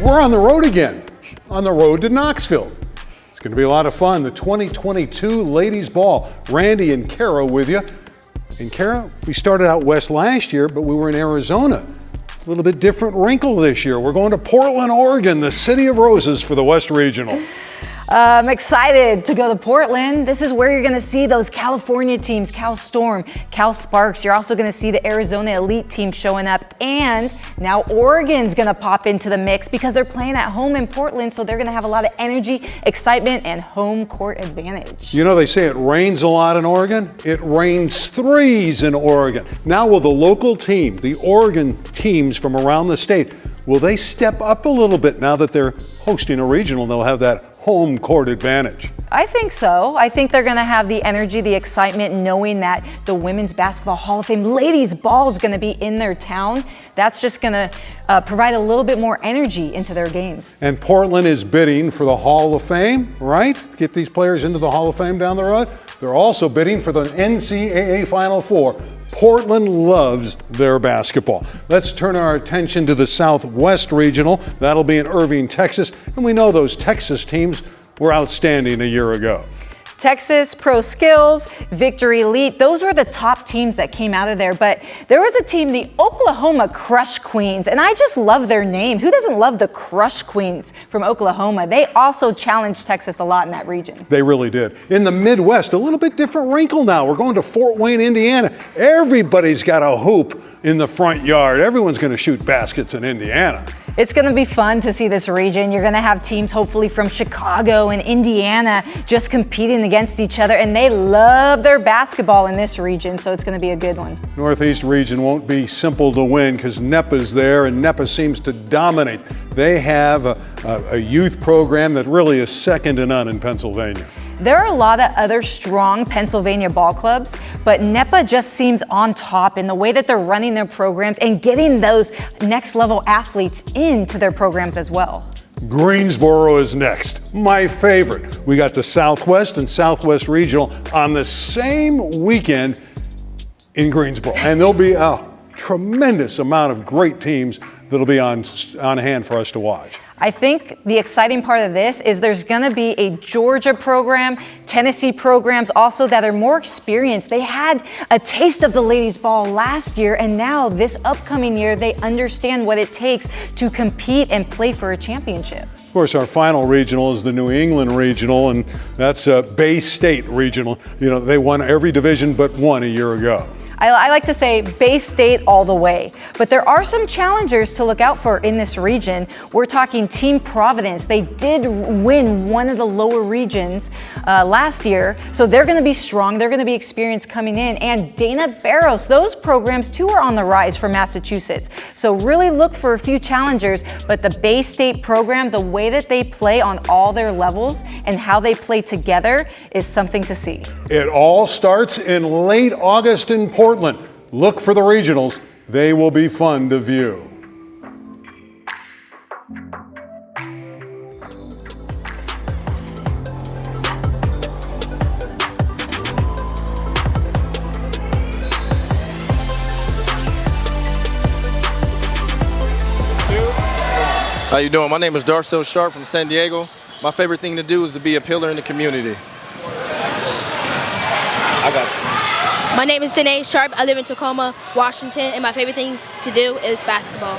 We're on the road again, on the road to Knoxville. It's going to be a lot of fun. The 2022 Ladies Ball. Randy and Kara with you. And Kara, we started out west last year, but we were in Arizona. A little bit different wrinkle this year. We're going to Portland, Oregon, the City of Roses for the West Regional. I'm excited to go to Portland. This is where you're going to see those California teams, Cal Storm, Cal Sparks. You're also going to see the Arizona Elite team showing up. And now Oregon's going to pop into the mix because they're playing at home in Portland. So they're going to have a lot of energy, excitement, and home court advantage. You know, they say it rains a lot in Oregon. It rains threes in Oregon. Now will the local team, the Oregon teams from around the state, will they step up a little bit now that they're hosting a regional and they'll have that home court advantage? I think so. I think they're going to have the energy, the excitement, knowing that the Women's Basketball Hall of Fame Ladies Ball is going to be in their town. That's just going to provide a little bit more energy into their games. And Portland is bidding for the Hall of Fame, right? Get these players into the Hall of Fame down the road. They're also bidding for the NCAA Final Four. Portland loves their basketball. Let's turn our attention to the Southwest Regional. That'll be in Irving, Texas. And we know those Texas teams were outstanding a year ago. Texas, Pro Skills, Victory Elite, those were the top teams that came out of there. But there was a team, the Oklahoma Crush Queens, and I just love their name. Who doesn't love the Crush Queens from Oklahoma? They also challenged Texas a lot in that region. They really did. In the Midwest, a little bit different wrinkle now. We're going to Fort Wayne, Indiana. Everybody's got a hoop in the front yard. Everyone's going to shoot baskets in Indiana. It's going to be fun to see this region. You're going to have teams hopefully from Chicago and Indiana just competing against each other, and they love their basketball in this region, so it's going to be a good one. Northeast region won't be simple to win because NEPA's there, and NEPA seems to dominate. They have a youth program that really is second to none in Pennsylvania. There are a lot of other strong Pennsylvania ball clubs, but NEPA just seems on top in the way that they're running their programs and getting those next level athletes into their programs as well. Greensboro is next, my favorite. We got the Southwest and Southwest Regional on the same weekend in Greensboro, and there'll be a tremendous amount of great teams that'll be on hand for us to watch. I think the exciting part of this is there's going to be a Georgia program, Tennessee programs also that are more experienced. They had a taste of the ladies' ball last year, and now this upcoming year, they understand what it takes to compete and play for a championship. Of course, our final regional is the New England Regional, and that's a Bay State Regional. You know, they won every division but one a year ago. I like to say Bay State all the way, but there are some challengers to look out for in this region. We're talking Team Providence. They did win one of the lower regions last year, so they're going to be strong. They're going to be experienced coming in. And Dana Barros, those programs too are on the rise for Massachusetts. So really look for a few challengers, but the Bay State program, the way that they play on all their levels and how they play together is something to see. It all starts in late August in Portland. Look for the regionals. They will be fun to view. How you doing? My name is Darcel Sharp from San Diego. My favorite thing to do is to be a pillar in the community. I got you. My name is Danae Sharp. I live in Tacoma, Washington, and my favorite thing to do is basketball.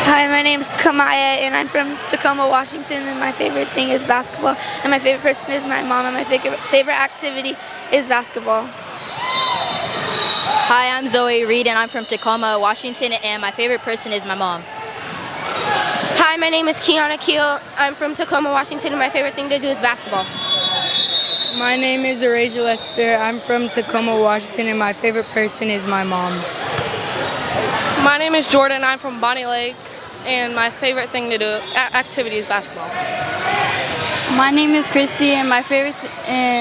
Hi, my name is Kamaya, and I'm from Tacoma, Washington, and my favorite thing is basketball. And my favorite person is my mom, and my favorite activity is basketball. Hi, I'm Zoe Reed, and I'm from Tacoma, Washington, and my favorite person is my mom. Hi, my name is Kiana Keel. I'm from Tacoma, Washington, and my favorite thing to do is basketball. My name is Arasia Lester. I'm from Tacoma, Washington, and my favorite person is my mom. My name is Jordan. I'm from Bonnie Lake, and my favorite thing to do activity is basketball. My name is Christy, and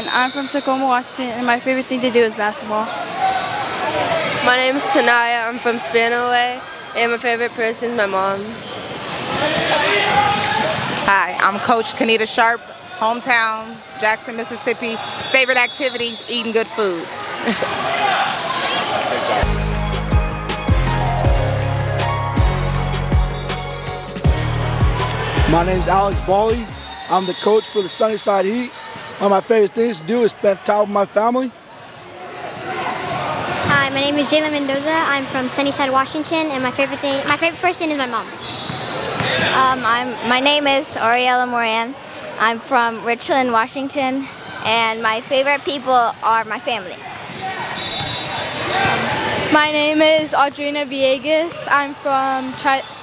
I'm from Tacoma, Washington, and my favorite thing to do is basketball. My name is Tanaya. I'm from Spanaway, and my favorite person is my mom. Hi, I'm Coach Kanita Sharp, hometown, Jackson, Mississippi. Favorite activity, eating good food. My name's Alex Bawley. I'm the coach for the Sunnyside Heat. One of my favorite things to do is spend time with my family. Hi, my name is Jayla Mendoza. I'm from Sunnyside, Washington, and my favorite person is my mom. My name is Ariella Moran. I'm from Richland, Washington, and my favorite people are my family. My name is Audrina Villegas. I'm from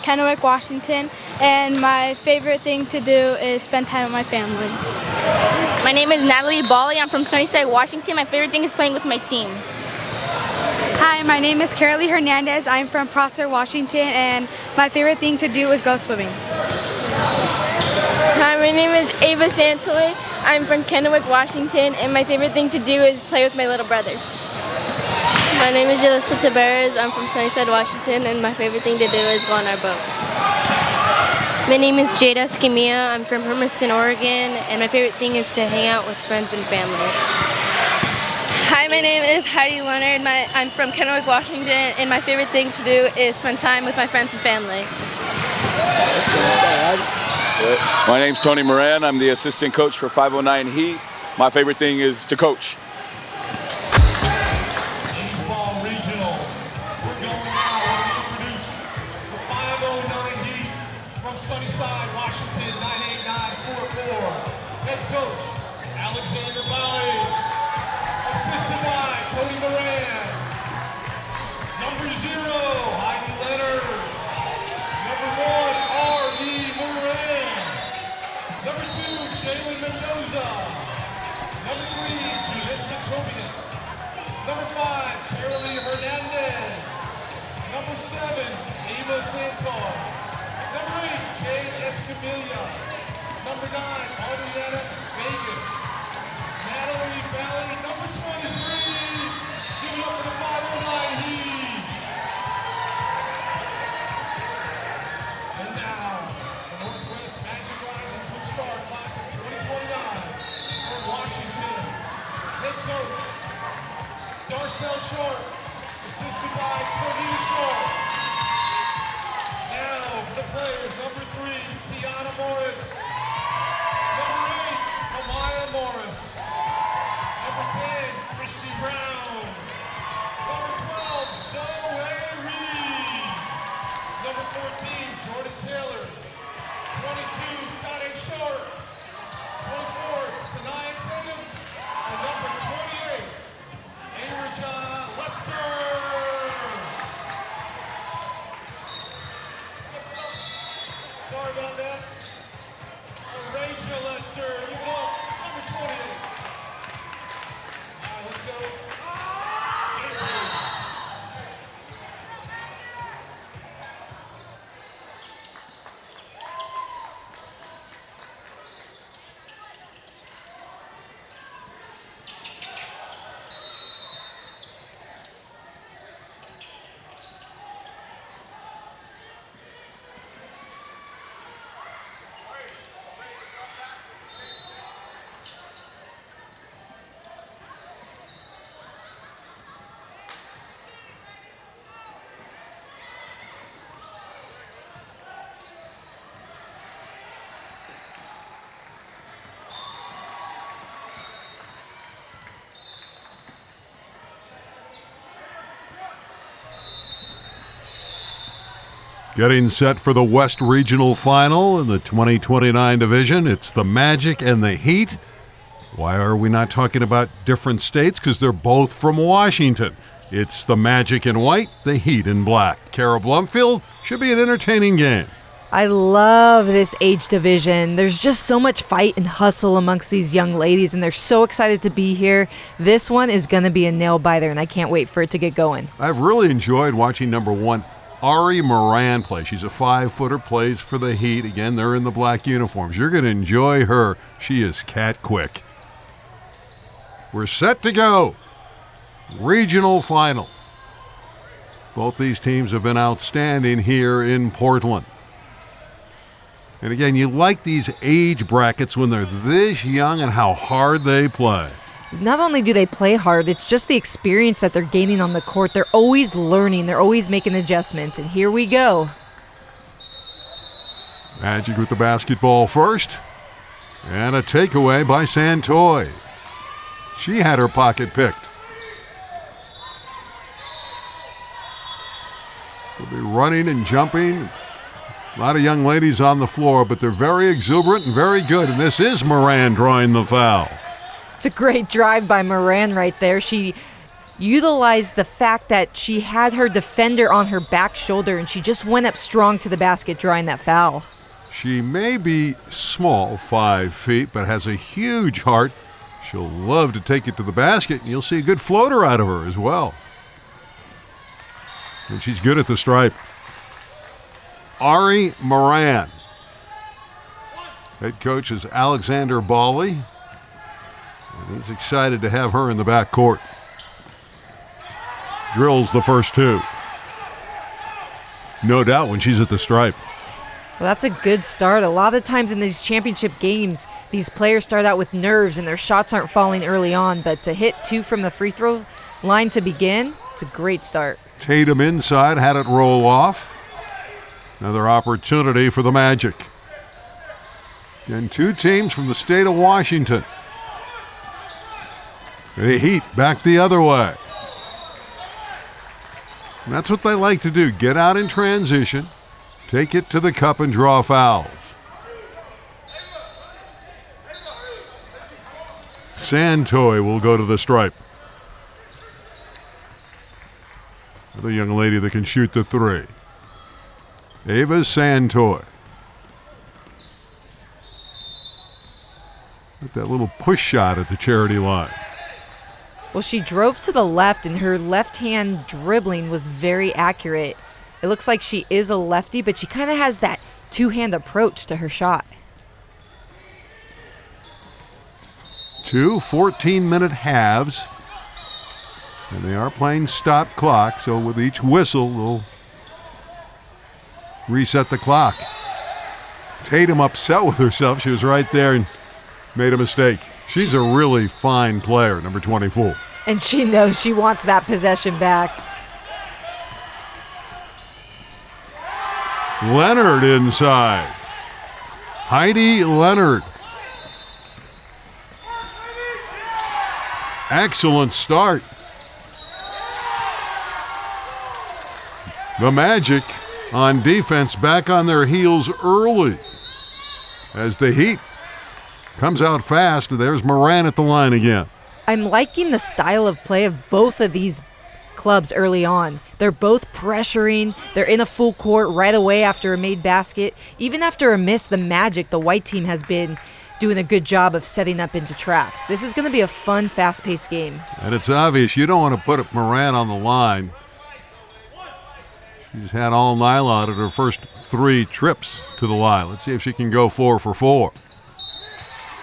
Kennewick, Washington, and my favorite thing to do is spend time with my family. My name is Natalie Bawley. I'm from Sunnyside, Washington. My favorite thing is playing with my team. Hi, my name is Carolee Hernandez. I'm from Prosser, Washington, and my favorite thing to do is go swimming. Hi, my name is Ava Santoy. I'm from Kennewick, Washington, and my favorite thing to do is play with my little brother. My name is Jalissa Taveras. I'm from Sunnyside, Washington, and my favorite thing to do is go on our boat. My name is Jada Escamilla. I'm from Hermiston, Oregon, and my favorite thing is to hang out with friends and family. Hi, my name is Heidi Leonard. I'm from Kennewick, Washington, and my favorite thing to do is spend time with my friends and family. My name's Tony Moran. I'm the assistant coach for 509 Heat. My favorite thing is to coach. Baseball Regional. We're going now to introduce the 509 Heat from Sunnyside, Washington, 98944. Head coach, Alexander Bowley. Assisted by Tony Moran. Number 0, Heidi Leonard. Number 1, R.E. Moran. Number 2, Jalen Mendoza. Number 3, Julissa Tobias. Number 5, Carolee Hernandez. Number 7, Ava Santor. Number 8, Jade Escamilla. Number 9, Adriana Vegas. Natalie Valley, number 23. Give it up for the 509 Heat. And now, the Northwest Magic Rising Blue Star Class of 2029 from Washington. Head coach, Darcel Sharp, assisted by Cornelius Sharp. Now, the players, number 3, Kiana Morris. Number 8, Amaya Morris. Number 10, Christy Brown. Number 12, Zoe Reed. Number 14, Jordan Taylor. 22, Connie Short. 24, Sanaya Tatum. And number 28, Airaja Lester. Sorry about that. Airaja Lester. Give it up. Number 28. Let's go. Getting set for the West Regional Final in the 2029 division. It's the Magic and the Heat. Why are we not talking about different states? Because they're both from Washington. It's the Magic in white, the Heat in black. Kara Blumfield, should be an entertaining game. I love this age division. There's just so much fight and hustle amongst these young ladies, and they're so excited to be here. This one is going to be a nail-biter, and I can't wait for it to get going. I've really enjoyed watching number 1, Ari Moran, play. She's a 5-footer, plays for the Heat. Again, they're in the black uniforms. You're going to enjoy her. She is cat quick. We're set to go. Regional final. Both these teams have been outstanding here in Portland. And again, you like these age brackets when they're this young and how hard they play. Not only do they play hard, it's just the experience that they're gaining on the court. They're always learning. They're always making adjustments. And here we go. Magic with the basketball first. And a takeaway by Santoy. She had her pocket picked. They'll be running and jumping. A lot of young ladies on the floor, but they're very exuberant and very good. And this is Moran drawing the foul. It's a great drive by Moran right there. She utilized the fact that she had her defender on her back shoulder, and she just went up strong to the basket drawing that foul. She may be small, 5 feet, but has a huge heart. She'll love to take it to the basket, and you'll see a good floater out of her as well. And she's good at the stripe. Ari Moran. Head coach is Alexander Bawley. And he's excited to have her in the backcourt. Drills the first two. No doubt when she's at the stripe. Well, that's a good start. A lot of times in these championship games, these players start out with nerves and their shots aren't falling early on. But to hit 2 from the free throw line to begin, it's a great start. Tatum inside, had it roll off. Another opportunity for the Magic. And 2 teams from the state of Washington. The Heat back the other way. And that's what they like to do. Get out in transition, take it to the cup and draw fouls. Santoy will go to the stripe. Another young lady that can shoot the 3. Ava Santoy. With that little push shot at the charity line. Well, she drove to the left, and her left-hand dribbling was very accurate. It looks like she is a lefty, but she kind of has that two-hand approach to her shot. 2 14-minute halves. And they are playing stop clock, so with each whistle, they'll reset the clock. Tatum upset with herself. She was right there and made a mistake. She's a really fine player, number 24. And she knows she wants that possession back. Leonard inside. Heidi Leonard. Excellent start. The Magic on defense back on their heels early as the Heat comes out fast. There's Moran at the line again. I'm liking the style of play of both of these clubs early on. They're both pressuring. They're in a full court right away after a made basket. Even after a miss, the Magic, the white team, has been doing a good job of setting up into traps. This is going to be a fun, fast-paced game. And it's obvious you don't want to put Moran on the line. She's had all nylon at her first 3 trips to the line. Let's see if she can go 4 for 4.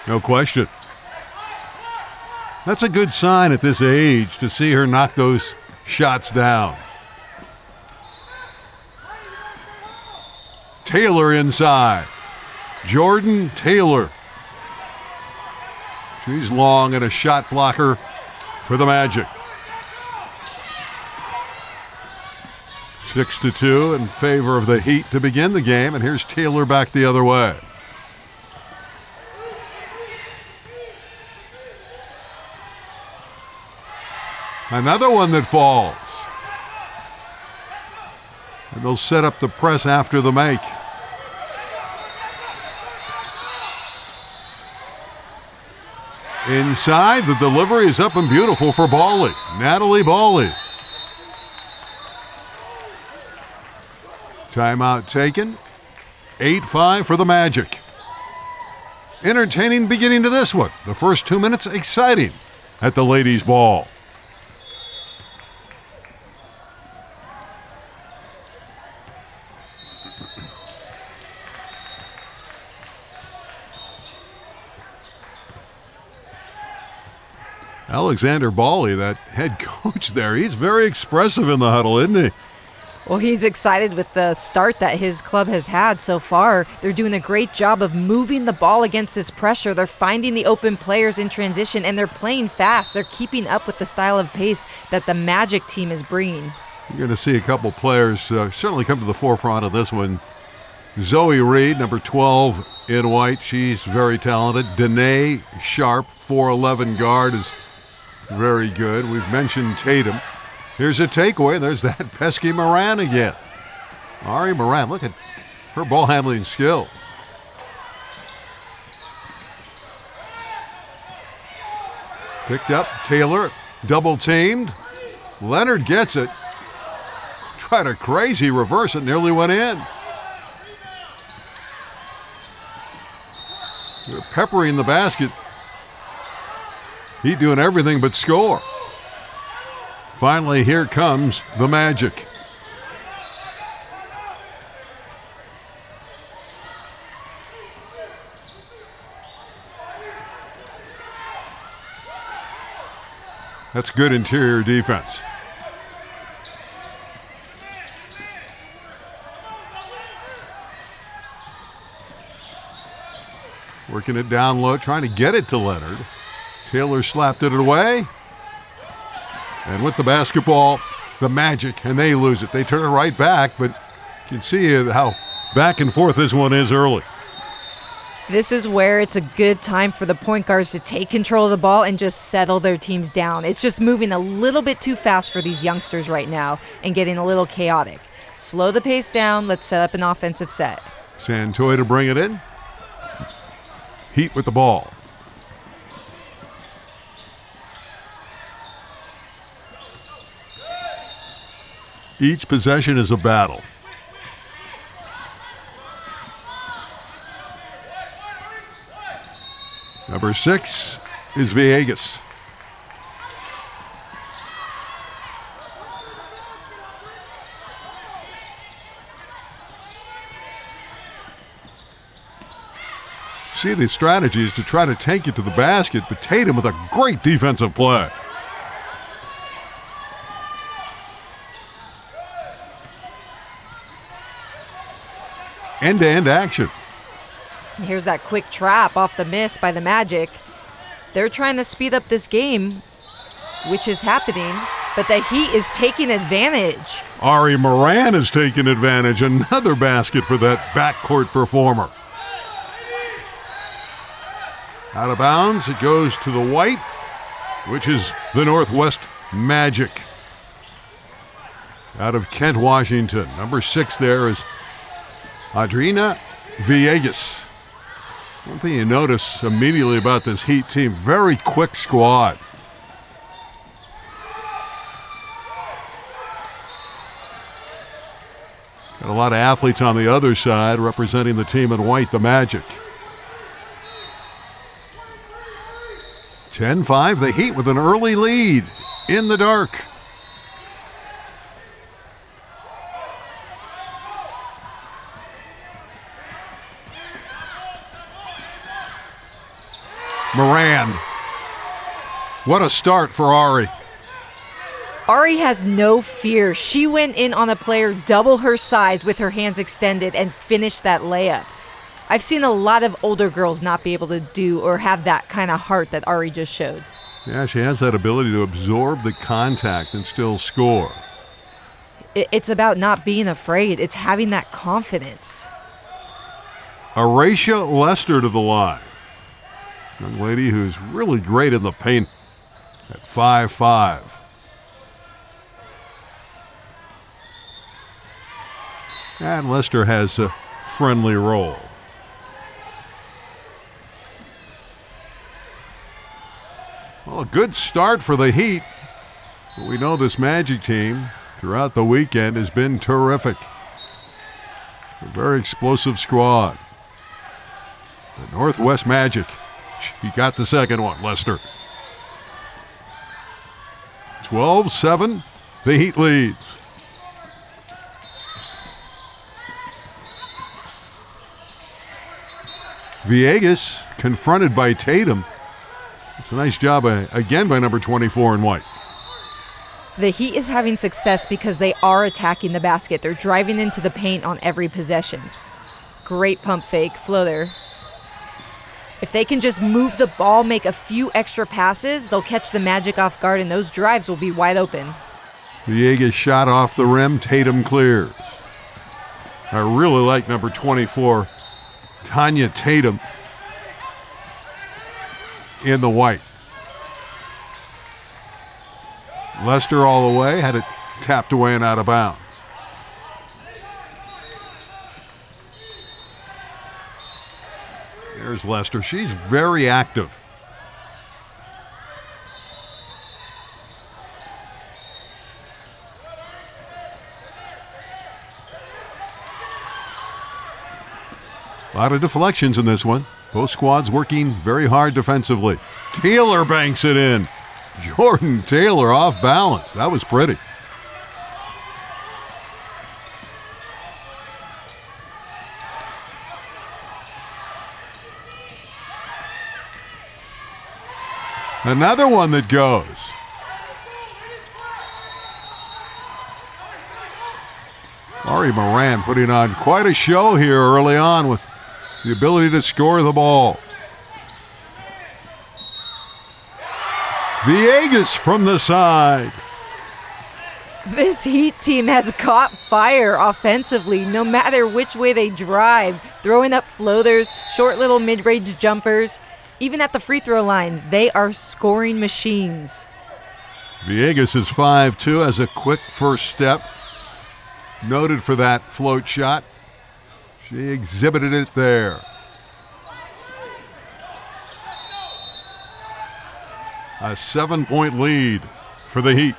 No question. That's a good sign at this age to see her knock those shots down. Taylor inside. Jordan Taylor. She's long and a shot blocker for the Magic. 6-2 in favor of the Heat to begin the game, and here's Taylor back the other way. Another one that falls. And they'll set up the press after the make. Inside, the delivery is up and beautiful for Bawley. Natalie Bawley. Timeout taken. 8-5 for the Magic. Entertaining beginning to this one. The first 2 minutes exciting at the ladies' ball. Alexander Bawley, that head coach there, he's very expressive in the huddle, isn't he? Well, he's excited with the start that his club has had so far. They're doing a great job of moving the ball against this pressure. They're finding the open players in transition, and they're playing fast. They're keeping up with the style of pace that the Magic team is bringing. You're going to see a couple players certainly come to the forefront of this one. Zoe Reed, number 12 in white. She's very talented. Danae Sharp, 4'11" guard, is very good. We've mentioned Tatum. Here's a takeaway. There's that pesky Moran again. Ari Moran, look at her ball handling skill. Picked up, Taylor, double teamed. Leonard gets it. Tried a crazy reverse, it nearly went in. They're peppering the basket. Heat doing everything but score. Finally, here comes the Magic. That's good interior defense. Working it down low, trying to get it to Leonard. Taylor slapped it away. And with the basketball, the Magic, and they lose it. They turn it right back, but you can see how back and forth this one is early. This is where it's a good time for the point guards to take control of the ball and just settle their teams down. It's just moving a little bit too fast for these youngsters right now and getting a little chaotic. Slow the pace down. Let's set up an offensive set. Santoy to bring it in. Heat with the ball. Each possession is a battle. Number 6 is Villegas. See, the strategy is to try to take it to the basket, but Tatum with a great defensive play. End-to-end action. Here's that quick trap off the miss by the Magic. They're trying to speed up this game, which is happening, but the Heat is taking advantage. Ari Moran is taking advantage. Another basket for that backcourt performer. Out of bounds, it goes to the white, which is the Northwest Magic. Out of Kent, Washington. Number 6 there is Adriana Villegas. One thing you notice immediately about this Heat team, very quick squad. Got a lot of athletes on the other side representing the team in white, the Magic. 10-5, the Heat with an early lead in the dark. Moran. What a start for Ari. Ari has no fear. She went in on a player double her size with her hands extended and finished that layup. I've seen a lot of older girls not be able to do or have that kind of heart that Ari just showed. Yeah, she has that ability to absorb the contact and still score. It's about not being afraid. It's having that confidence. Aracia Lester to the line. Young lady who's really great in the paint at 5'5". And Lester has a friendly role. Well, a good start for the Heat. But we know this Magic team throughout the weekend has been terrific. A very explosive squad. The Northwest Magic. He got the second one, Lester. 12-7, the Heat leads. Villegas confronted by Tatum. It's a nice job again by number 24 in white. The Heat is having success because they are attacking the basket. They're driving into the paint on every possession. Great pump fake, floater. If they can just move the ball, make a few extra passes, they'll catch the Magic off guard, and those drives will be wide open. Villegas shot off the rim. Tatum clears. I really like number 24, Tanya Tatum, in the white. Lester all the way, had it tapped away and out of bounds. There's Lester. She's very active. A lot of deflections in this one. Both squads working very hard defensively. Taylor banks it in. Jordan Taylor off balance. That was pretty. Another one that goes. Ari Moran putting on quite a show here early on with the ability to score the ball. Villegas from the side. This Heat team has caught fire offensively no matter which way they drive, throwing up floaters, short little mid-range jumpers. Even at the free throw line, they are scoring machines. Villegas is 5'2", has a quick first step. Noted for that float shot. She exhibited it there. A 7-point lead for the Heat.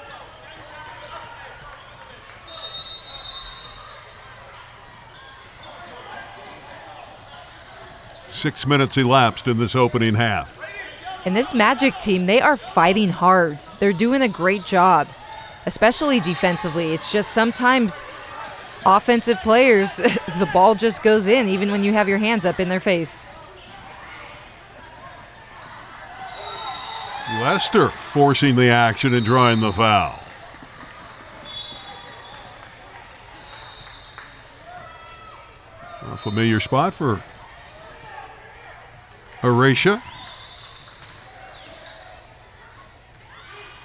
Six minutes elapsed in this opening half. And this Magic team, they are fighting hard. They're doing a great job, especially defensively. It's just sometimes offensive players, the ball just goes in even when you have your hands up in their face. Lester forcing the action and drawing the foul. A familiar spot for Aresha.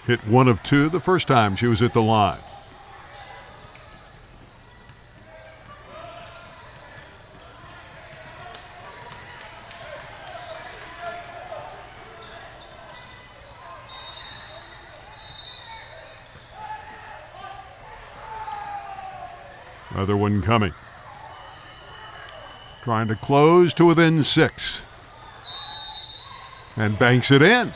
Hit 1 of 2 the first time she was at the line. Another one coming. Trying to close to within 6. And banks it in.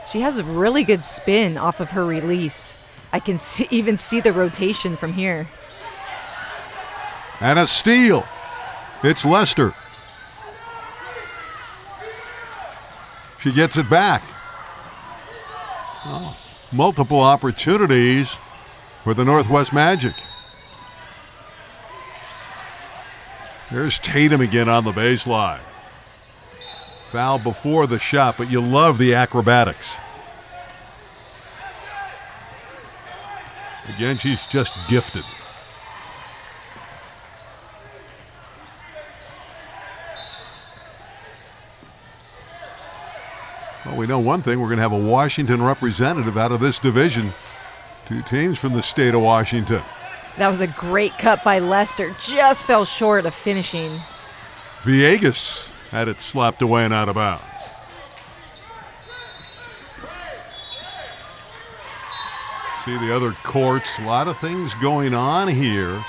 She has a really good spin off of her release. I can even see the rotation from here. And a steal. It's Lester. She gets it back. Oh, multiple opportunities for the Northwest Magic. There's Tatum again on the baseline. Foul before the shot, but you love the acrobatics. Again, she's just gifted. Well, we know one thing. We're going to have a Washington representative out of this division. 2 teams from the state of Washington. That was a great cut by Lester. Just fell short of finishing. Villegas had it slapped away and out of bounds. See the other courts. A lot of things going on here.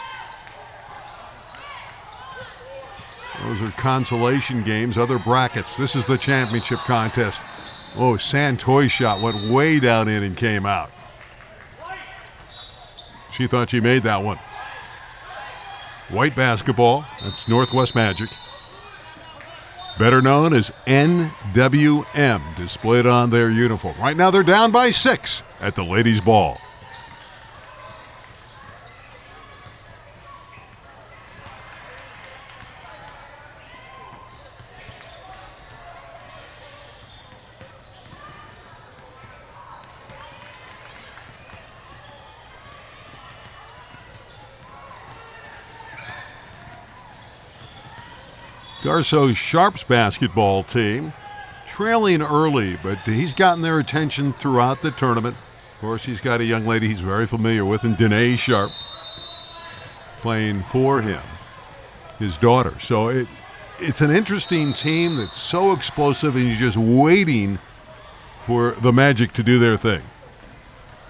Those are consolation games, other brackets. This is the championship contest. Oh, Santoy shot went way down in and came out. She thought she made that one. White basketball, that's Northwest Magic. Better known as NWM, displayed on their uniform. Right now they're down by 6 at the ladies' ball. Darso Sharps basketball team trailing early, but he's gotten their attention throughout the tournament. Of course, he's got a young lady he's very familiar with in Danae Sharp. playing for him, his daughter. So it's an interesting team that's so explosive, and you're just waiting for the Magic to do their thing.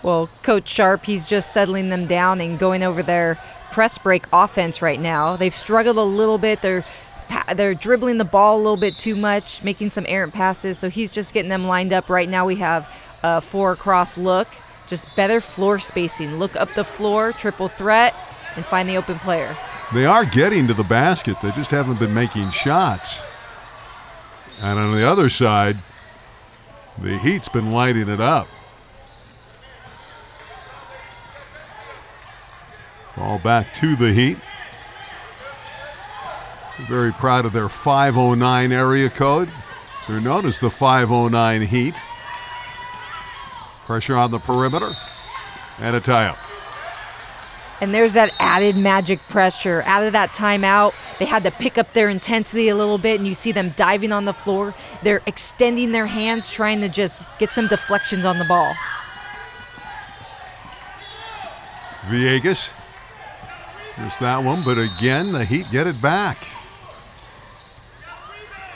Well, Coach Sharp, he's just settling them down and going over their press break offense right now. They've struggled a little bit. They're dribbling the ball a little bit too much, making some errant passes, so he's just getting them lined up. Right now we have a 4-across look, just better floor spacing. Look up the floor, triple threat, and find the open player. They are getting to the basket. They just haven't been making shots. And on the other side, the Heat's been lighting it up. Ball back to the Heat. Very proud of their 509 area code. They're known as the 509 Heat. Pressure on the perimeter. And a tie-up. And there's that added Magic pressure. Out of that timeout, they had to pick up their intensity a little bit, and you see them diving on the floor. They're extending their hands, trying to just get some deflections on the ball. Villegas. Missed that one, but again, the Heat get it back.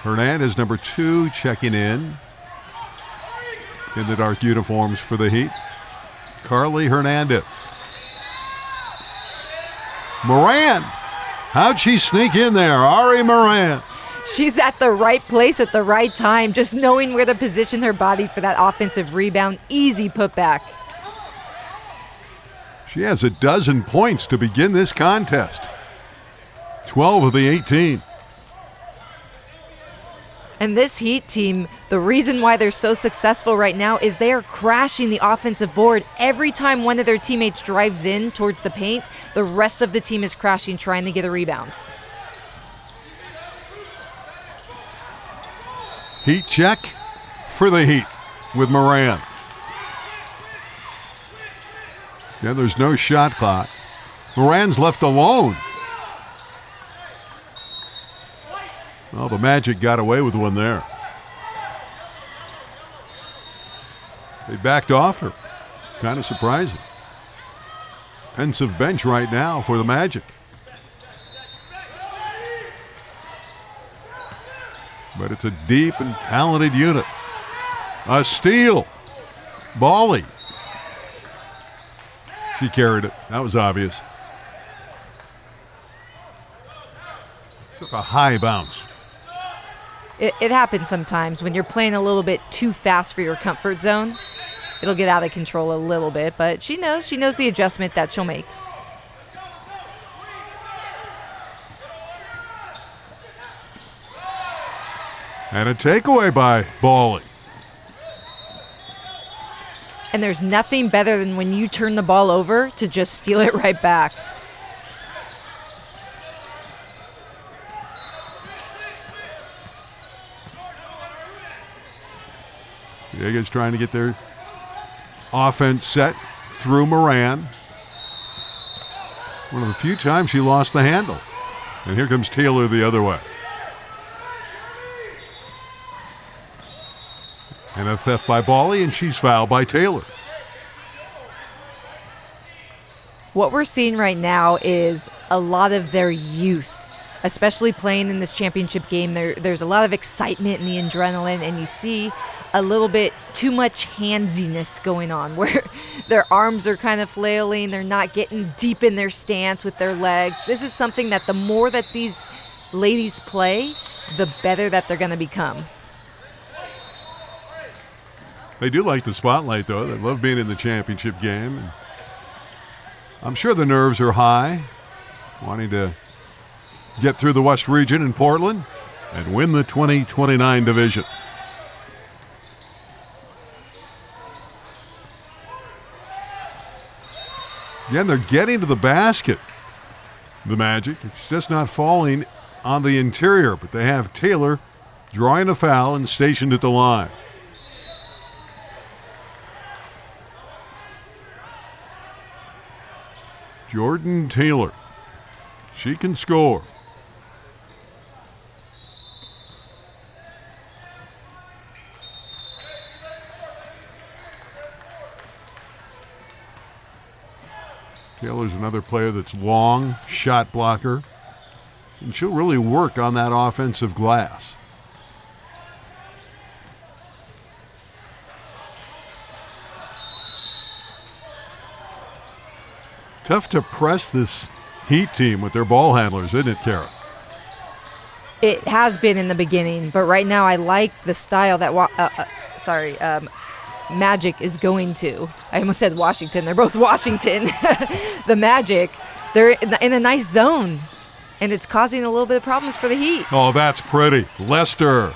Hernandez, number 2, checking in the dark uniforms for the Heat. Carly Hernandez. Moran. How'd she sneak in there? Ari Moran. She's at the right place at the right time, just knowing where to position her body for that offensive rebound. Easy putback. She has 12 points to begin this contest. 12 of the 18. And this Heat team, the reason why they're so successful right now is they are crashing the offensive board. Every time one of their teammates drives in towards the paint, the rest of the team is crashing, trying to get a rebound. Heat check for the Heat with Moran. Yeah, there's no shot clock. Moran's left alone. Well, the Magic got away with one there. They backed off her. Kind of surprising. Pensive bench right now for the Magic. But it's a deep and talented unit. A steal. Bally. She carried it. That was obvious. Took a high bounce. It happens sometimes when you're playing a little bit too fast for your comfort zone. It'll get out of control a little bit, but she knows the adjustment that she'll make. And a takeaway by Bally. And there's nothing better than when you turn the ball over to just steal it right back. Villegas trying to get their offense set through Moran. One of the few times she lost the handle. And here comes Taylor the other way. And a theft by Bally, and she's fouled by Taylor. What we're seeing right now is a lot of their youth, especially playing in this championship game. There's a lot of excitement and the adrenaline, and you see a little bit too much handsiness going on where their arms are kind of flailing. They're not getting deep in their stance with their legs. This is something that the more that these ladies play, the better that they're going to become. They do like the spotlight, though. They love being in the championship game. And I'm sure the nerves are high, wanting to get through the West Region in Portland and win the 2029 division. Again, they're getting to the basket, the Magic. It's just not falling on the interior, but they have Taylor drawing a foul and stationed at the line. Jordan Taylor. She can score. Taylor's another player that's long, shot blocker. And she'll really work on that offensive glass. Tough to press this Heat team with their ball handlers, isn't it, Kara? It has been in the beginning, but right now I like the style that Magic is going to. I almost said Washington. They're both Washington. The Magic, they're in a nice zone, and it's causing a little bit of problems for the Heat. Oh, that's pretty. Lester,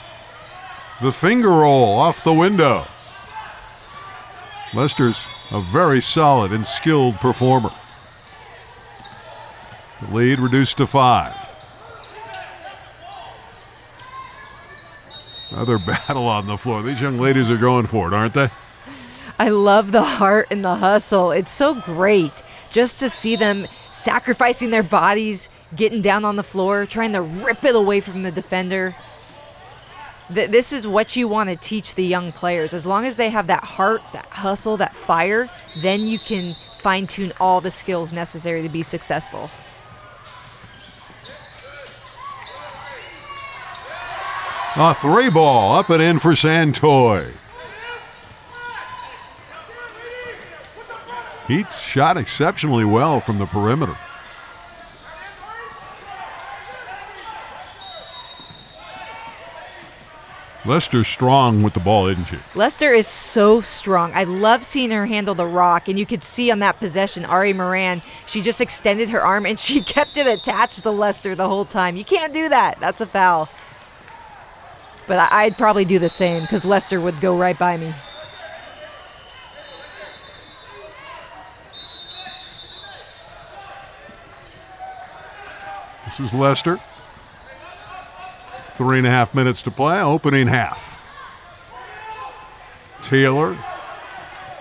the finger roll off the window. Lester's a very solid and skilled performer. The lead reduced to 5. Another battle on the floor. These young ladies are going for it, aren't they? I love the heart and the hustle. It's so great just to see them sacrificing their bodies, getting down on the floor, trying to rip it away from the defender. This is what you want to teach the young players. As long as they have that heart, that hustle, that fire, then you can fine-tune all the skills necessary to be successful. A 3-ball up and in for Santoy. Heat shot exceptionally well from the perimeter. Lester's strong with the ball, isn't she? Lester is so strong. I love seeing her handle the rock, and you could see on that possession, Ari Moran, she just extended her arm, and she kept it attached to Lester the whole time. You can't do that. That's a foul. But I'd probably do the same because Lester would go right by me. This is Lester. 3.5 minutes to play, opening half. Taylor.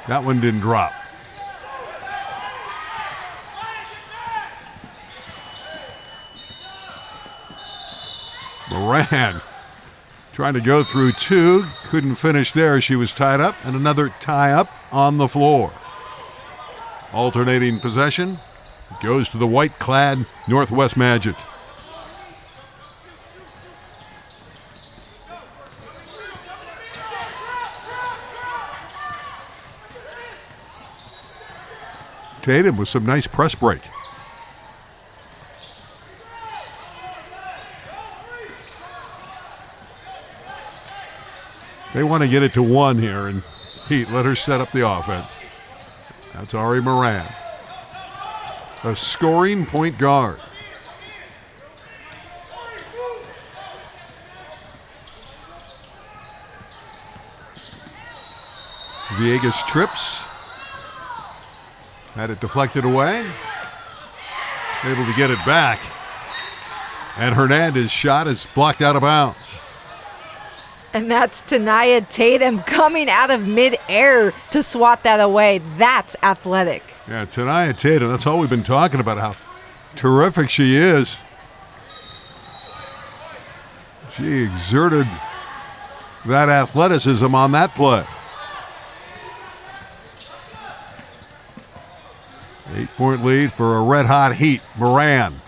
That one didn't drop. Moran trying to go through 2, couldn't finish there. She was tied up, and another tie up on the floor. Alternating possession goes to the white-clad Northwest Magic. Tatum with some nice press break. They want to get it to 1 here, and Heat let her set up the offense. That's Ari Moran, a scoring point guard. Villegas trips. Had it deflected away. Able to get it back. And Hernandez's shot is blocked out of bounds. And that's Tania Tatum coming out of midair to swat that away. That's athletic. Yeah, Tania Tatum, that's all we've been talking about, how terrific she is. She exerted that athleticism on that play. 8-point lead for a red-hot Heat. Moran.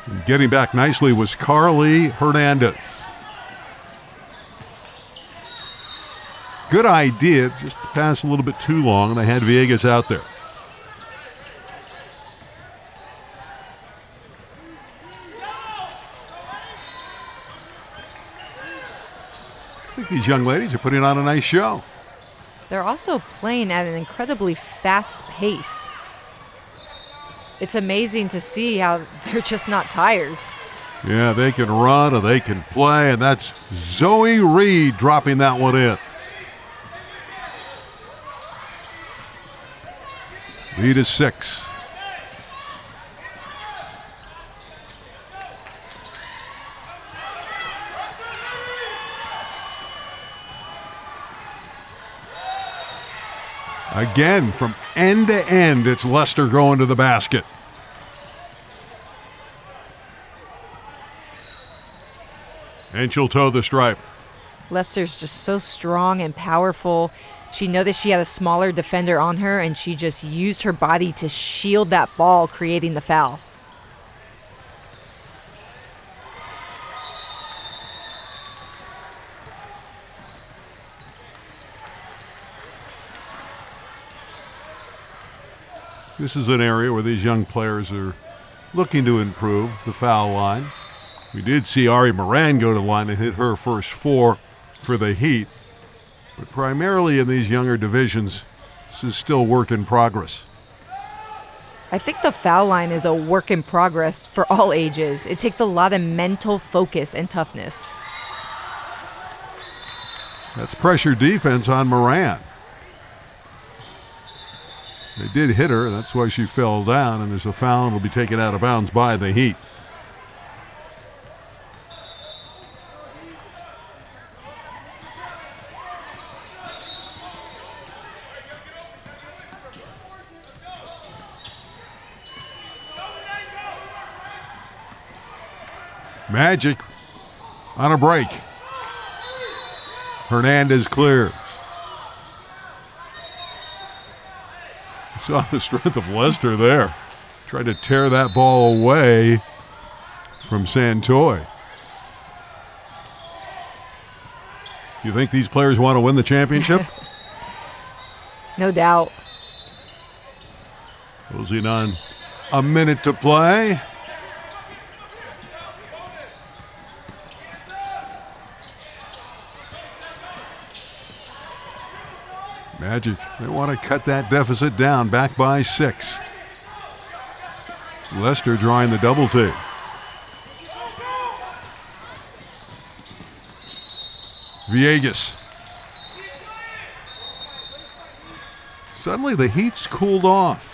And getting back nicely was Carly Hernandez. Good idea, just to pass a little bit too long, and they had Villegas out there. I think these young ladies are putting on a nice show. They're also playing at an incredibly fast pace. It's amazing to see how they're just not tired. Yeah, they can run and they can play, and that's Zoe Reed dropping that one in. Lead is 6. Again, from end to end, it's Lester going to the basket. And she'll toe the stripe. Lester's just so strong and powerful. She noticed she had a smaller defender on her, and she just used her body to shield that ball, creating the foul. This is an area where these young players are looking to improve the foul line. We did see Ari Moran go to the line and hit her first 4 for the Heat. But primarily in these younger divisions, this is still work in progress. I think the foul line is a work in progress for all ages. It takes a lot of mental focus and toughness. That's pressure defense on Moran. They did hit her, that's why she fell down, and there's a foul and will be taken out of bounds by the Heat. Magic on a break. Hernandez clears. Saw the strength of Lester there. Tried to tear that ball away from Santoy. You think these players want to win the championship? No doubt. Closing on a minute to play. Magic, they want to cut that deficit down, back by 6. Lester drawing the double team. Villegas. Suddenly the Heat's cooled off.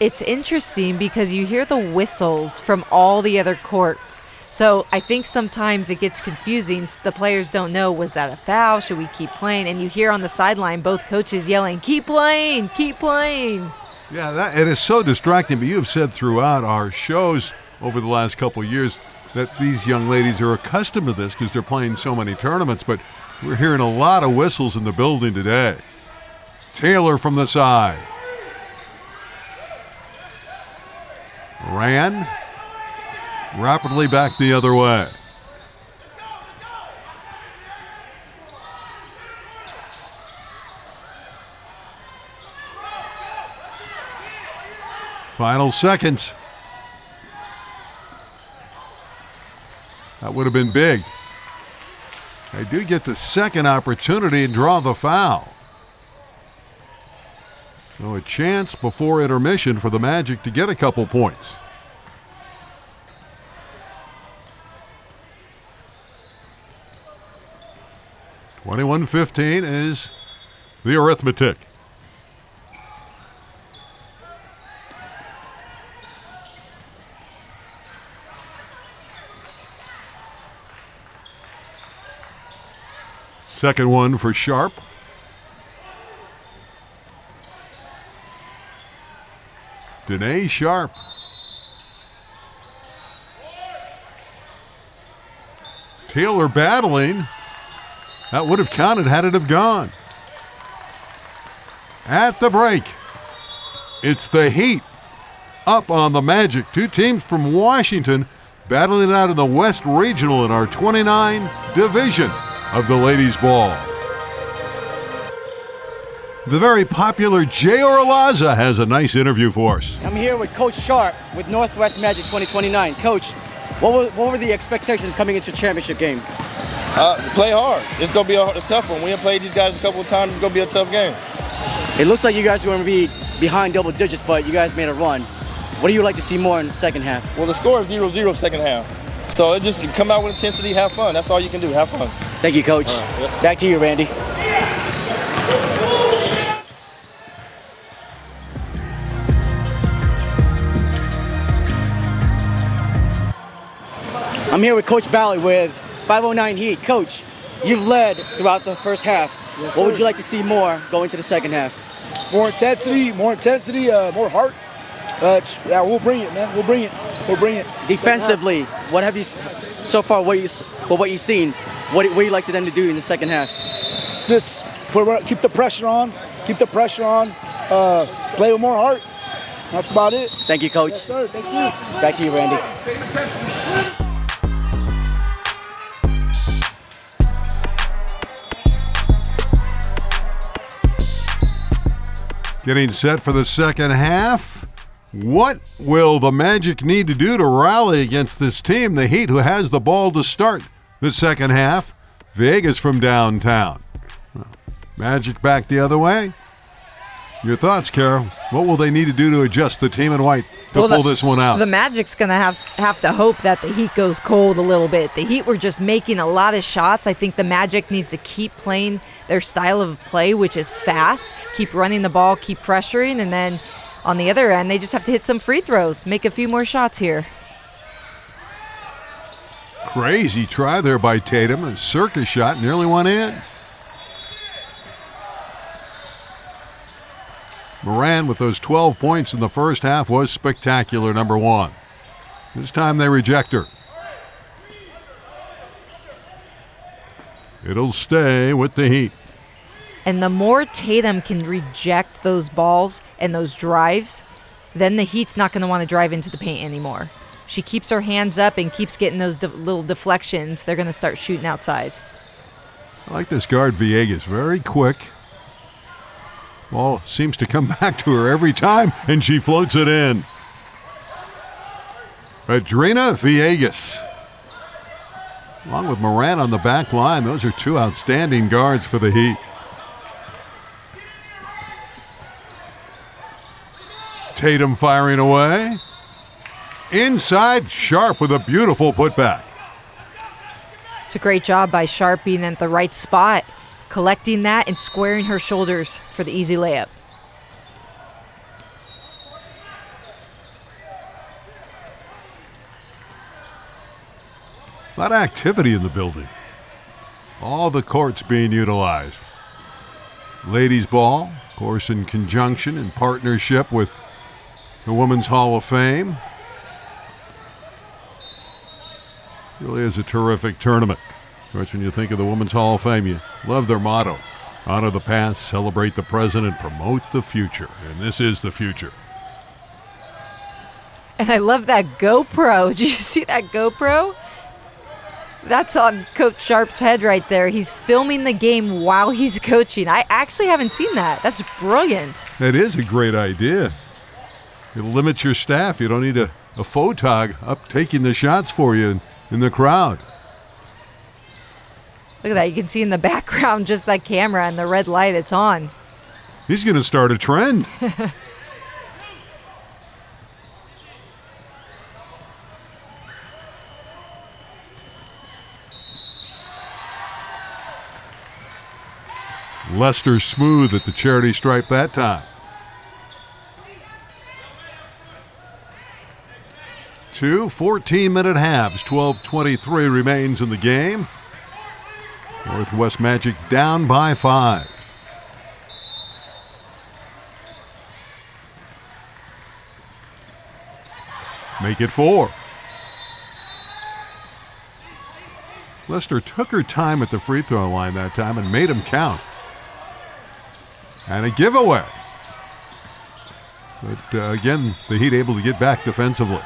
It's interesting because you hear the whistles from all the other courts. So I think sometimes it gets confusing. The players don't know, was that a foul? Should we keep playing? And you hear on the sideline both coaches yelling, keep playing, keep playing. Yeah, it is so distracting, but you have said throughout our shows over the last couple of years that these young ladies are accustomed to this because they're playing so many tournaments, but we're hearing a lot of whistles in the building today. Taylor from the side. Ran rapidly back the other way. Final seconds. That would have been big. They do get the second opportunity and draw the foul. So a chance before intermission for the Magic to get a couple points. (21-15) is the arithmetic. Second one for Sharp. Danae Sharp. Taylor battling. That would have counted had it have gone. At the break, it's the Heat up on the Magic. Two teams from Washington battling it out in the West Regional in our 29 division of the ladies' ball. The very popular J.R. Alaza has a nice interview for us. I'm here with Coach Sharp with Northwest Magic 2029. Coach, what were the expectations coming into the championship game? Play hard. It's going to be a tough one. We have played these guys a couple of times. It's going to be a tough game. It looks like you guys are going to be behind double digits, but you guys made a run. What do you like to see more in the second half? Well, the score is 0-0 second half. So it just come out with intensity, have fun. That's all you can do. Have fun. Thank you, Coach. Yep. Back to you, Randy. I'm here with Coach Bally with 509 Heat. Coach, you've led throughout the first half. Yes, what would sir. you like to see more going to the second half? More intensity, more heart. We'll bring it, man. We'll bring it. Defensively, what have you so far, what you've seen, what do you like them to do in the second half? Just keep the pressure on. Play with more heart. That's about it. Thank you, Coach. Yes, sir. Thank you. Back to you, Randy. Getting set for the second half. What will the Magic need to do to rally against this team, the Heat, who has the ball to start the second half? Vegas from downtown. Magic back the other way. Your thoughts, Carol? What will they need to do to adjust the team in white to pull this one out? The Magic's going to have to hope that the Heat goes cold a little bit. The Heat were just making a lot of shots. I think the Magic needs to keep playing their style of play, which is fast, keep running the ball, keep pressuring, and then on the other end, they just have to hit some free throws, make a few more shots here. Crazy try there by Tatum. A circus shot nearly went in. Moran with those 12 points in the first half was spectacular, number one. This time they reject her. It'll stay with the Heat. And the more Tatum can reject those balls and those drives, then the Heat's not going to want to drive into the paint anymore. She keeps her hands up and keeps getting those little deflections. They're going to start shooting outside. I like this guard, Villegas. Very quick. Ball seems to come back to her every time, and she floats it in. Adriana Villegas. Along with Moran on the back line, those are two outstanding guards for the Heat. Tatum firing away. Inside, Sharp with a beautiful putback. It's a great job by Sharp being at the right spot, collecting that and squaring her shoulders for the easy layup. A lot of activity in the building. All the courts being utilized. Ladies ball, of course, in conjunction and partnership with the Women's Hall of Fame. Really is a terrific tournament. Of course, when you think of the Women's Hall of Fame, you love their motto. Honor the past, celebrate the present, and promote the future. And this is the future. And I love that GoPro. Did you see that GoPro? That's on Coach Sharp's head right there. He's filming the game while he's coaching. I actually haven't seen that. That's brilliant. That is a great idea. It'll limit your staff. You don't need a photog up taking the shots for you in the crowd. Look at that. You can see in the background just that camera and the red light it's on. He's going to start a trend. Lester smooth at the charity stripe that time. 2 14-minute halves. 12:23 remains in the game. Northwest Magic down by 5. Make it 4. Lester took her time at the free throw line that time and made him count. And a giveaway. But again, the Heat able to get back defensively.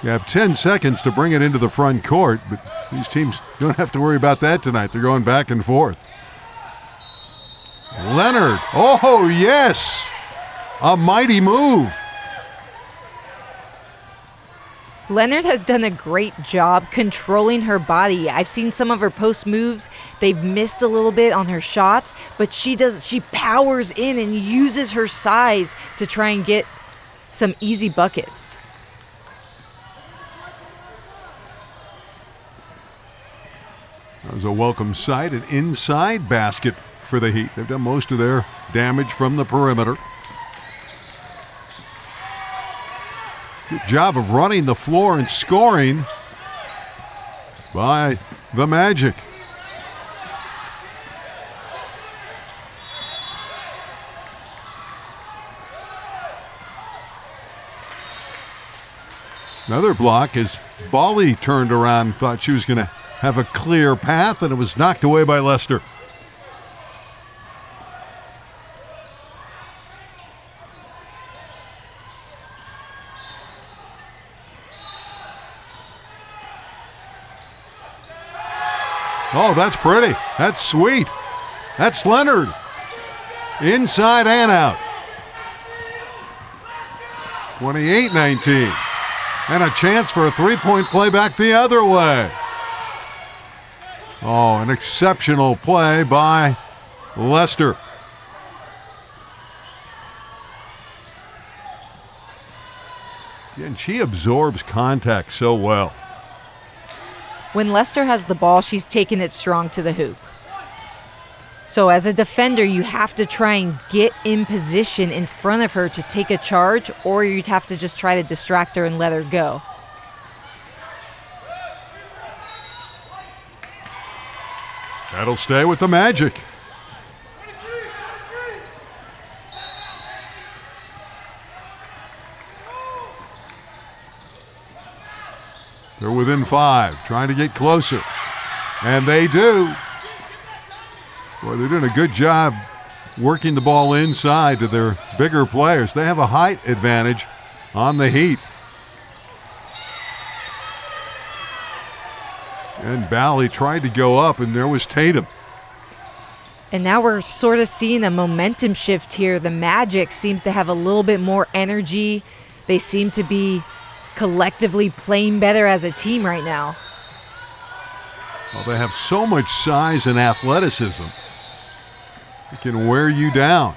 You have 10 seconds to bring it into the front court, but these teams don't have to worry about that tonight. They're going back and forth. Leonard. Oh, yes. A mighty move. Leonard has done a great job controlling her body. I've seen some of her post moves. They've missed a little bit on her shots, but she powers in and uses her size to try and get some easy buckets. That was a welcome sight, an inside basket for the Heat. They've done most of their damage from the perimeter. Good job of running the floor and scoring by the Magic. Another block as Bali turned around and thought she was going to have a clear path, and it was knocked away by Leicester. Oh, that's pretty. That's sweet. That's Leonard. Inside and out. 28-19. And a chance for a three-point play back the other way. Oh, an exceptional play by Leicester. And she absorbs contact so well. When Leicester has the ball, she's taking it strong to the hoop. So as a defender, you have to try and get in position in front of her to take a charge, or you'd have to just try to distract her and let her go. That'll stay with the Magic. They're within 5, trying to get closer. And they do. Boy, they're doing a good job working the ball inside to their bigger players. They have a height advantage on the Heat. And Bali tried to go up, and there was Tatum. And now we're sort of seeing a momentum shift here. The Magic seems to have a little bit more energy. They seem to be collectively playing better as a team right now. Well, they have so much size and athleticism. It can wear you down.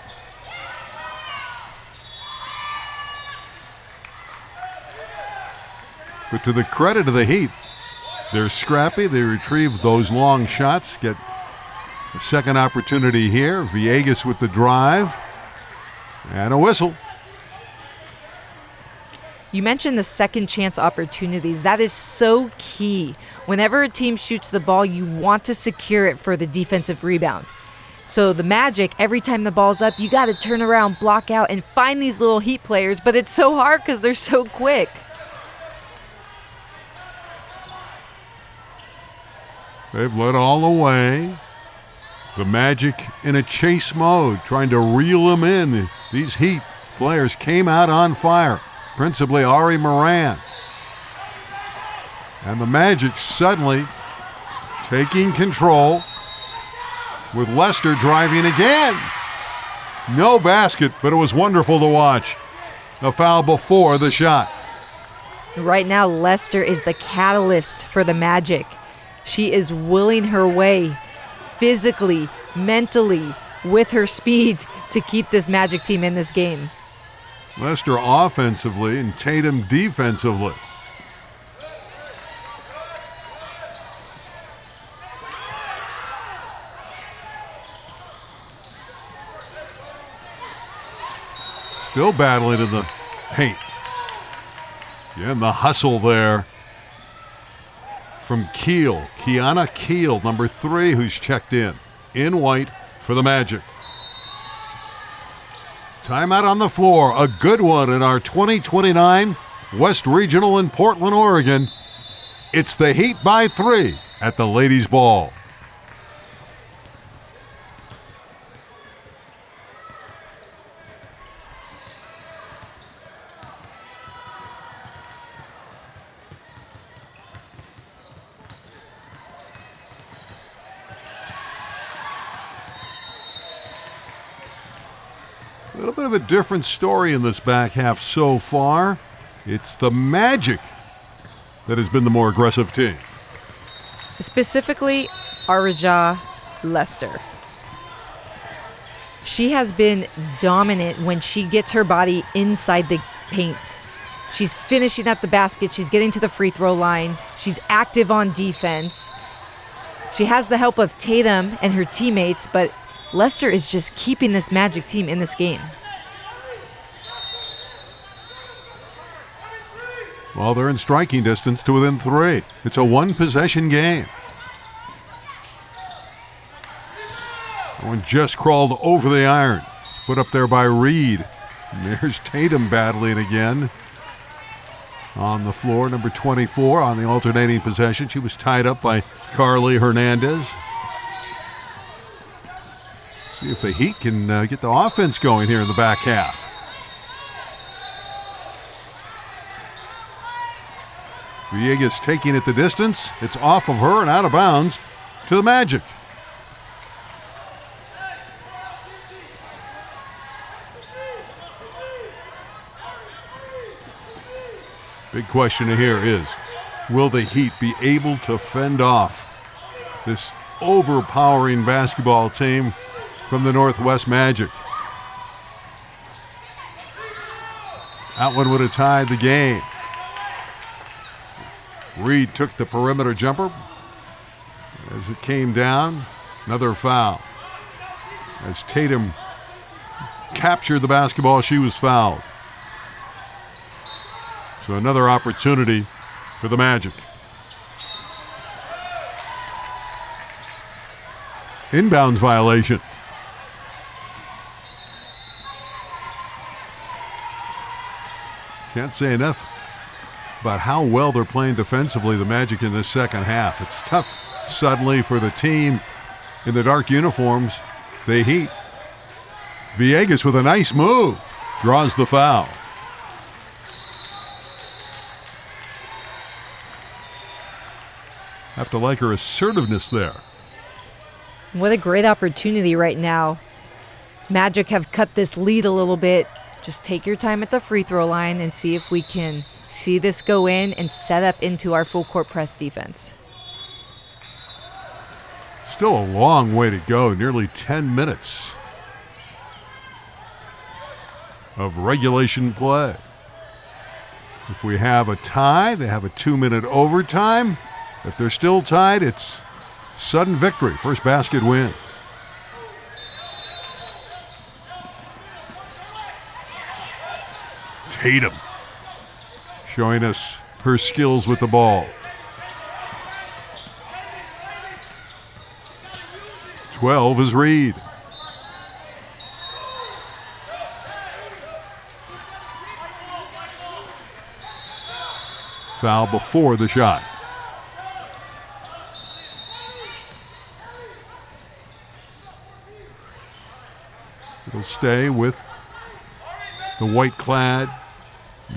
But to the credit of the Heat, they're scrappy. They retrieve those long shots, get a second opportunity here. Villegas with the drive and a whistle. You mentioned the second chance opportunities. That is so key. Whenever a team shoots the ball, you want to secure it for the defensive rebound. So the Magic, every time the ball's up, you got to turn around, block out, and find these little Heat players, but it's so hard because they're so quick. They've led all the way. The Magic in a chase mode, trying to reel them in. These Heat players came out on fire. Principally Ari Moran. And the Magic suddenly taking control with Leicester driving again. No basket, but it was wonderful to watch. A foul before the shot. Right now, Leicester is the catalyst for the Magic. She is willing her way physically, mentally, with her speed to keep this Magic team in this game. Leicester offensively and Tatum defensively. Still battling in the paint. Again, the hustle there from Keel. Kiana Keel, number 3, who's checked in white for the Magic. Timeout on the floor, a good one in our 2029 West Regional in Portland, Oregon. It's the Heat by 3 at the Ladies' Ball. A little bit of a different story in this back half so far. It's the Magic that has been the more aggressive team. Specifically, Arija Leicester. She has been dominant when she gets her body inside the paint. She's finishing at the basket. She's getting to the free throw line. She's active on defense. She has the help of Tatum and her teammates, but Leicester is just keeping this Magic team in this game. Well, they're in striking distance to within 3. It's a one-possession game. One just crawled over the iron. Put up there by Reed. And there's Tatum battling again. on the floor, number 24 on the alternating possession. She was tied up by Carly Hernandez. See if the Heat can get the offense going here in the back half. Villegas taking it the distance. It's off of her and out of bounds to the Magic. Big question here is, will the Heat be able to fend off this overpowering basketball team from the Northwest Magic? That one would have tied the game. Reed took the perimeter jumper. As it came down, another foul. As Tatum captured the basketball, she was fouled. So another opportunity for the Magic. Inbounds violation. Can't say enough about how well they're playing defensively, the Magic, in this second half. It's tough suddenly for the team in the dark uniforms, the Heat. Villegas with a nice move draws the foul. Have to like her assertiveness there. What a great opportunity right now. Magic have cut this lead a little bit. Just take your time at the free throw line and see if we can see this go in and set up into our full court press defense. Still a long way to go, nearly 10 minutes of regulation play. If we have a tie, they have a 2-minute overtime. If they're still tied, it's sudden victory. First basket wins. Tatum showing us her skills with the ball. 12 is Reed. Foul before the shot. It'll stay with the white-clad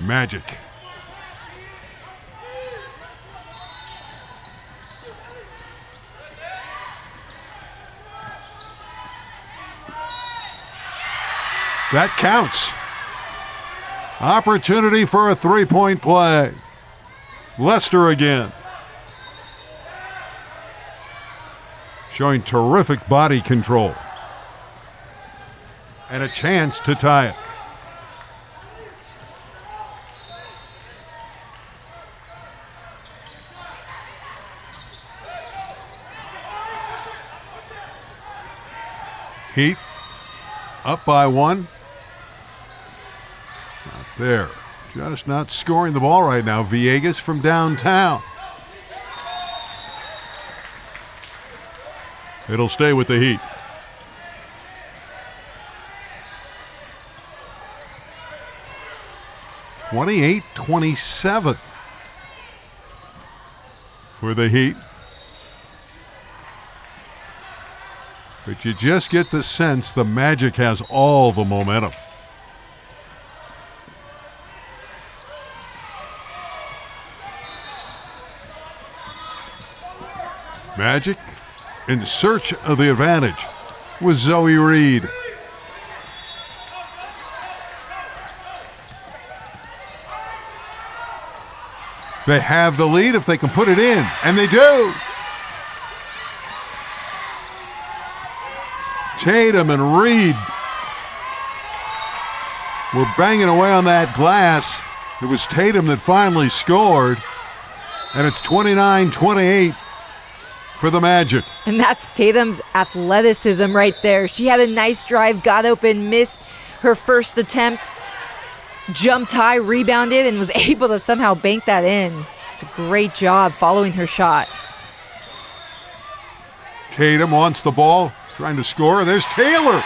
Magic. That counts. Opportunity for a three-point play. Lester again. Showing terrific body control. And a chance to tie it. Heat up by one. Not there. Just not scoring the ball right now. Villegas from downtown. It'll stay with the Heat. (28-27) for the Heat. But you just get the sense the Magic has all the momentum. Magic in search of the advantage with Zoe Reed. They have the lead if they can put it in, and they do. Tatum and Reed were banging away on that glass. It was Tatum that finally scored, and it's 29-28 for the Magic. And that's Tatum's athleticism right there. She had a nice drive, got open, missed her first attempt, jumped high, rebounded, and was able to somehow bank that in. It's a great job following her shot. Tatum wants the ball, trying to score. There's Taylor.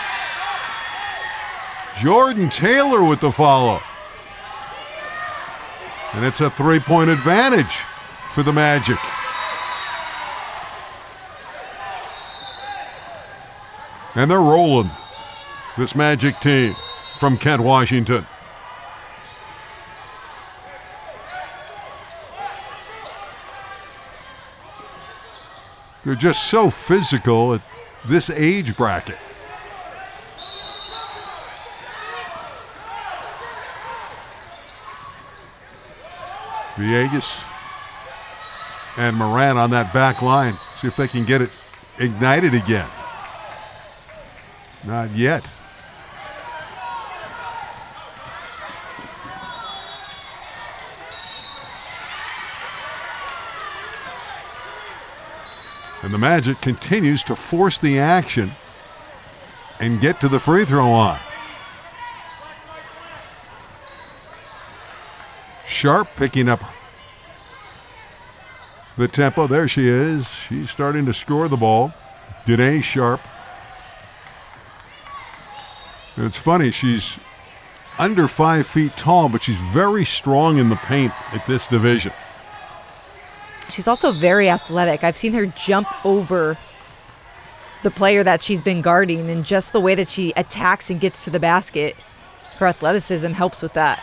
Jordan Taylor with the follow. And it's a 3-point advantage for the Magic. And they're rolling, this Magic team from Kent, Washington. They're just so physical at this age bracket. Villegas and Moran on that back line. See if they can get it ignited again. Not yet. And the Magic continues to force the action and get to the free throw line. Sharp picking up the tempo. There she is. She's starting to score the ball. Danae Sharp. And it's funny, she's under 5 feet tall, but she's very strong in the paint at this division. She's also very athletic. I've seen her jump over the player that she's been guarding, and just the way that she attacks and gets to the basket, her athleticism helps with that.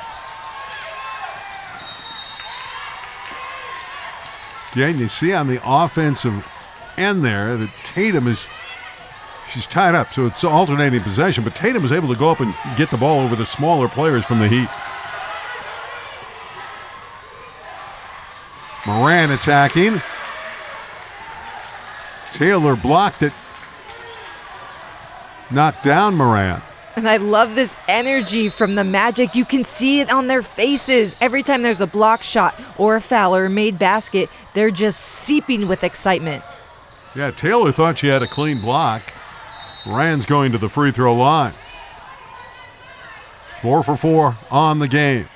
Yeah, and you see on the offensive end there that Tatum she's tied up, so it's alternating possession, but Tatum is able to go up and get the ball over the smaller players from the Heat. Moran attacking. Taylor blocked it. Knocked down Moran. And I love this energy from the Magic. You can see it on their faces. Every time there's a block shot or a foul or a made basket, they're just seeping with excitement. Yeah, Taylor thought she had a clean block. Moran's going to the free throw line. 4 for 4 on the game.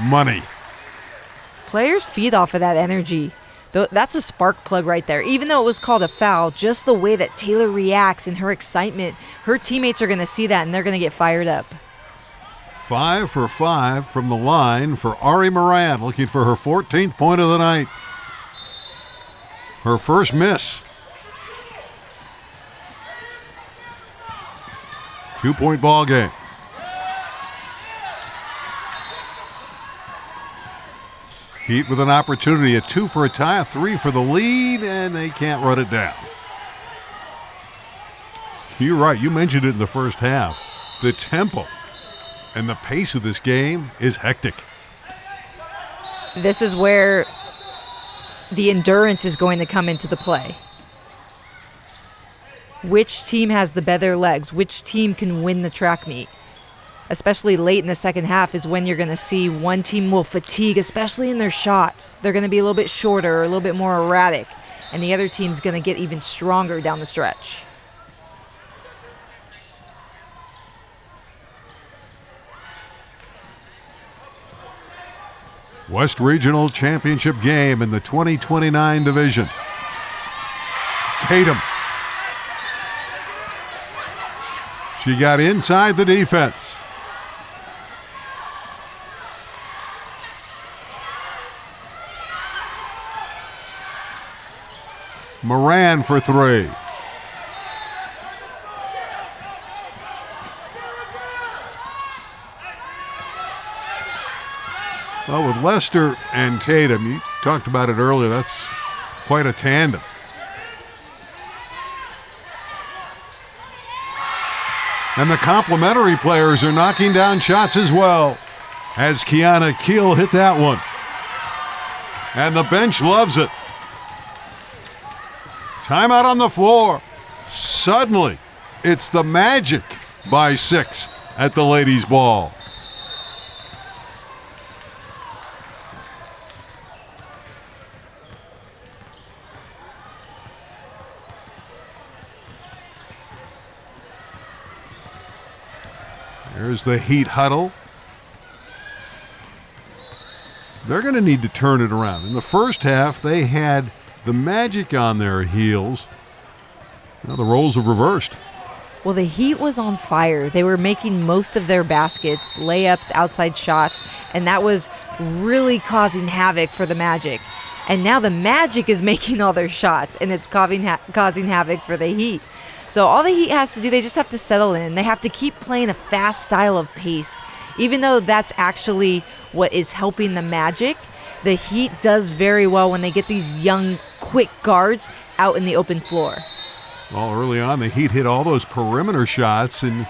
Money. Players feed off of that energy. That's a spark plug right there. Even though it was called a foul, just the way that Taylor reacts and her excitement, her teammates are going to see that and they're going to get fired up. 5 for 5 from the line for Ari Moran, looking for her 14th point of the night. Her first miss. 2-point ball game. Heat with an opportunity, a 2 for a tie, a 3 for the lead, and they can't run it down. You're right, you mentioned it in the first half. The tempo and the pace of this game is hectic. This is where the endurance is going to come into the play. Which team has the better legs? Which team can win the track meet? Especially late in the second half is when you're going to see one team will fatigue, especially in their shots. They're going to be a little bit shorter, a little bit more erratic, and the other team's going to get even stronger down the stretch. West Regional Championship game in the 2029 division. Tatum. She got inside the defense. Moran for 3. Well, with Lester and Tatum, you talked about it earlier, that's quite a tandem. And the complementary players are knocking down shots as well, as Kiana Keel hit that one. And the bench loves it. Timeout on the floor. Suddenly, it's the Magic by 6 at the ladies' ball. There's the Heat huddle. They're going to need to turn it around. In the first half, they had the Magic on their heels. Now the roles have reversed. Well, the Heat was on fire. They were making most of their baskets, layups, outside shots, and that was really causing havoc for the Magic. And now the Magic is making all their shots, and it's causing havoc for the Heat. So all the Heat has to do, they just have to settle in. They have to keep playing a fast style of pace. Even though that's actually what is helping the Magic, the Heat does very well when they get these young, quick guards out in the open floor. Well, early on, the Heat hit all those perimeter shots, and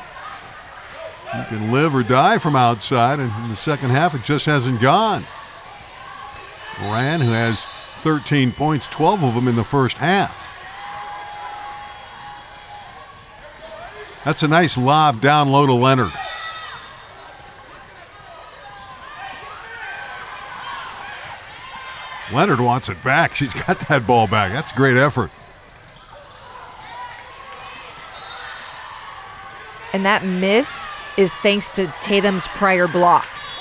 you can live or die from outside, and in the second half, it just hasn't gone. Moran, who has 13 points, 12 of them in the first half. That's a nice lob down low to Leonard. Leonard wants it back. She's got that ball back. That's a great effort. And that miss is thanks to Tatum's prior blocks.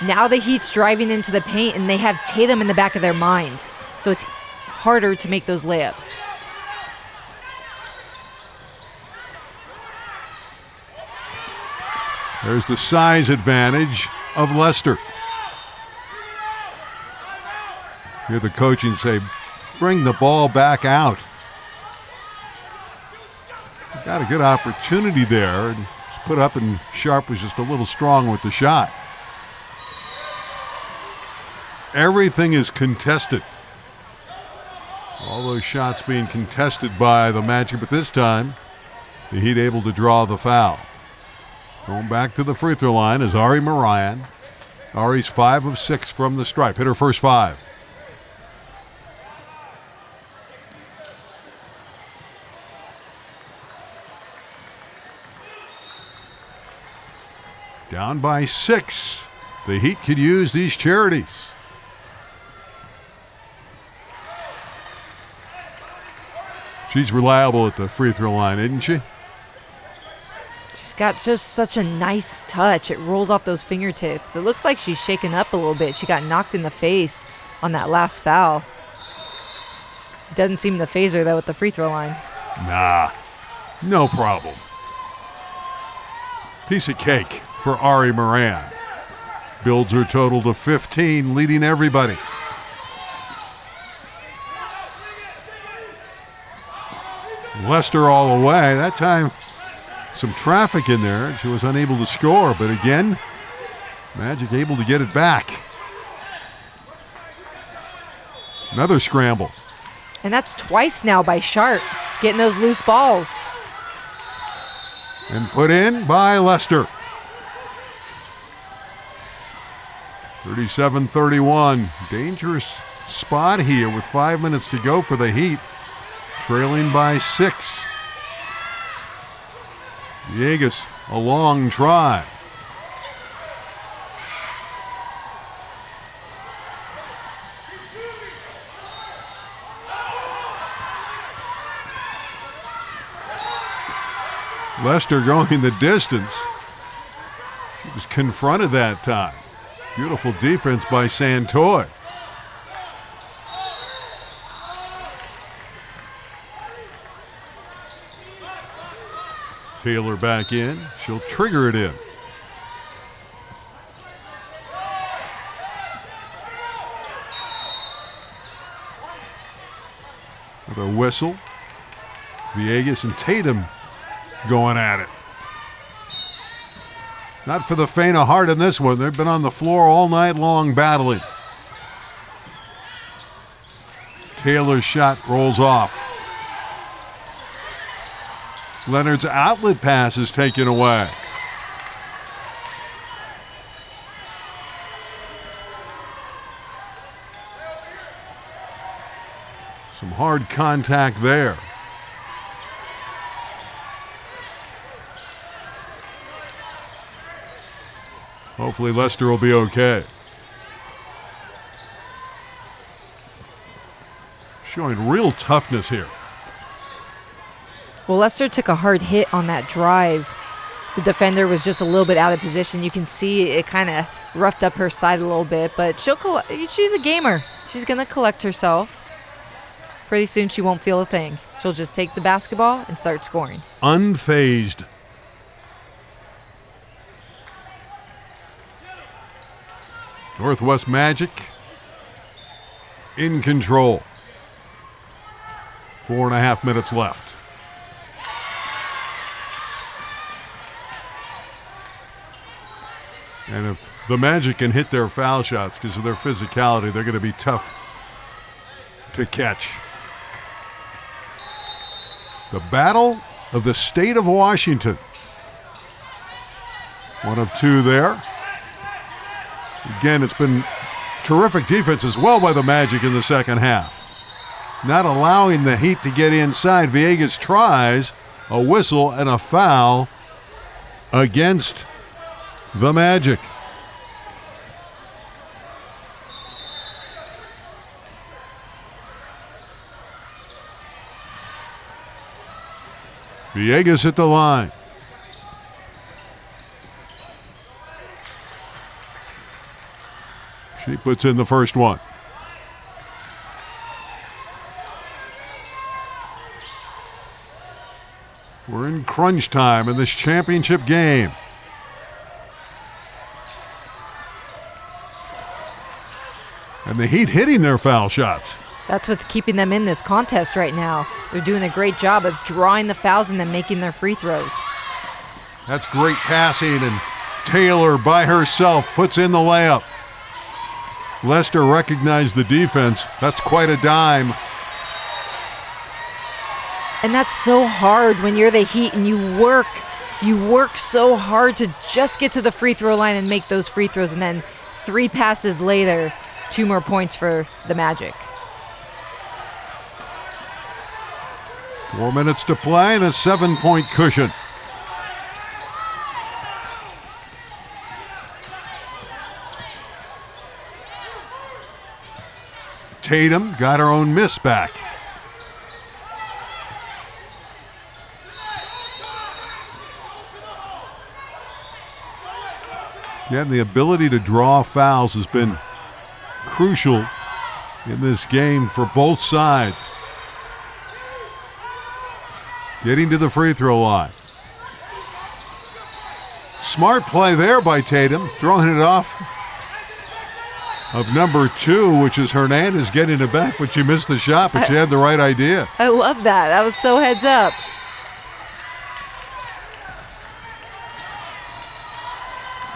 Now the Heat's driving into the paint, and they have Tatum in the back of their mind. So it's harder to make those layups. There's the size advantage of Leicester. Hear the coaching say, bring the ball back out. Got a good opportunity there, and it's put up, and Sharp was just a little strong with the shot. Everything is contested. All those shots being contested by the Magic, but this time the Heat able to draw the foul. Going back to the free throw line is Ari Moran. Ari's 5 of 6 from the stripe. Hit her first 5. Down by 6. The Heat could use these charities. She's reliable at the free throw line, isn't she? She's got just such a nice touch. It rolls off those fingertips. It looks like she's shaken up a little bit. She got knocked in the face on that last foul. Doesn't seem to faze her, though, at the free throw line. Nah, no problem. Piece of cake for Ari Moran. Builds her total to 15, leading everybody. Leicester all the way. That time, some traffic in there, and she was unable to score. But again, Magic able to get it back. Another scramble. And that's twice now by Sharp, getting those loose balls. And put in by Leicester. 37-31. Dangerous spot here with 5 minutes to go for the Heat. Trailing by 6. Villegas, a long try. Leicester going the distance. She was confronted that time. Beautiful defense by Santoy. Taylor back in. She'll trigger it in. With a whistle. Villegas and Tatum going at it. Not for the faint of heart in this one. They've been on the floor all night long battling. Taylor's shot rolls off. Leonard's outlet pass is taken away. Some hard contact there. Hopefully Leicester will be okay. Showing real toughness here. Well, Leicester took a hard hit on that drive. The defender was just a little bit out of position. You can see it kind of roughed up her side a little bit, but she's a gamer. She's going to collect herself. Pretty soon she won't feel a thing. She'll just take the basketball and start scoring. Unfazed. Northwest Magic in control. 4.5 minutes left. And if the Magic can hit their foul shots because of their physicality, they're going to be tough to catch. The Battle of the State of Washington. 1 of 2 there. Again, it's been terrific defense as well by the Magic in the second half. Not allowing the Heat to get inside. Villegas tries a whistle and a foul against the Magic. Villegas at the line. She puts in the first one. We're in crunch time in this championship game. And the Heat hitting their foul shots. That's what's keeping them in this contest right now. They're doing a great job of drawing the fouls and then making their free throws. That's great passing, and Taylor by herself puts in the layup. Lester recognized the defense. That's quite a dime. And that's so hard when you're the Heat and you work so hard to just get to the free throw line and make those free throws, and then 3 passes later, 2 more points for the Magic. 4 minutes to play and a 7-point cushion. Tatum got her own miss back. Yeah, the ability to draw fouls has been crucial in this game for both sides. Getting to the free throw line. Smart play there by Tatum, throwing it off of number 2, which is Hernandez, getting it back, but she missed the shot, but she had the right idea. I love that. That was so heads up.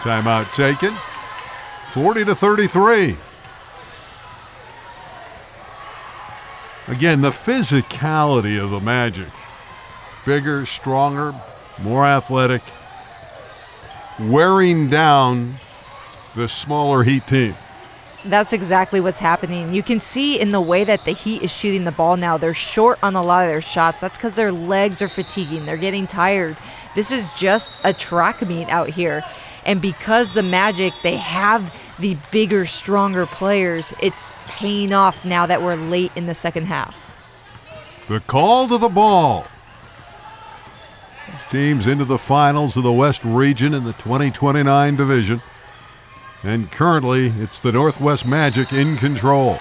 Timeout taken. 40-33. Again, the physicality of the Magic. Bigger, stronger, more athletic. Wearing down the smaller Heat team. That's exactly what's happening. You can see in the way that the Heat is shooting the ball now, they're short on a lot of their shots. That's because their legs are fatiguing. They're getting tired. This is just a track meet out here. And because the Magic, they have the bigger, stronger players, it's paying off now that we're late in the second half. The call to the ball. These teams into the finals of the West Region in the 2029 division. And currently, it's the Northwest Magic in control.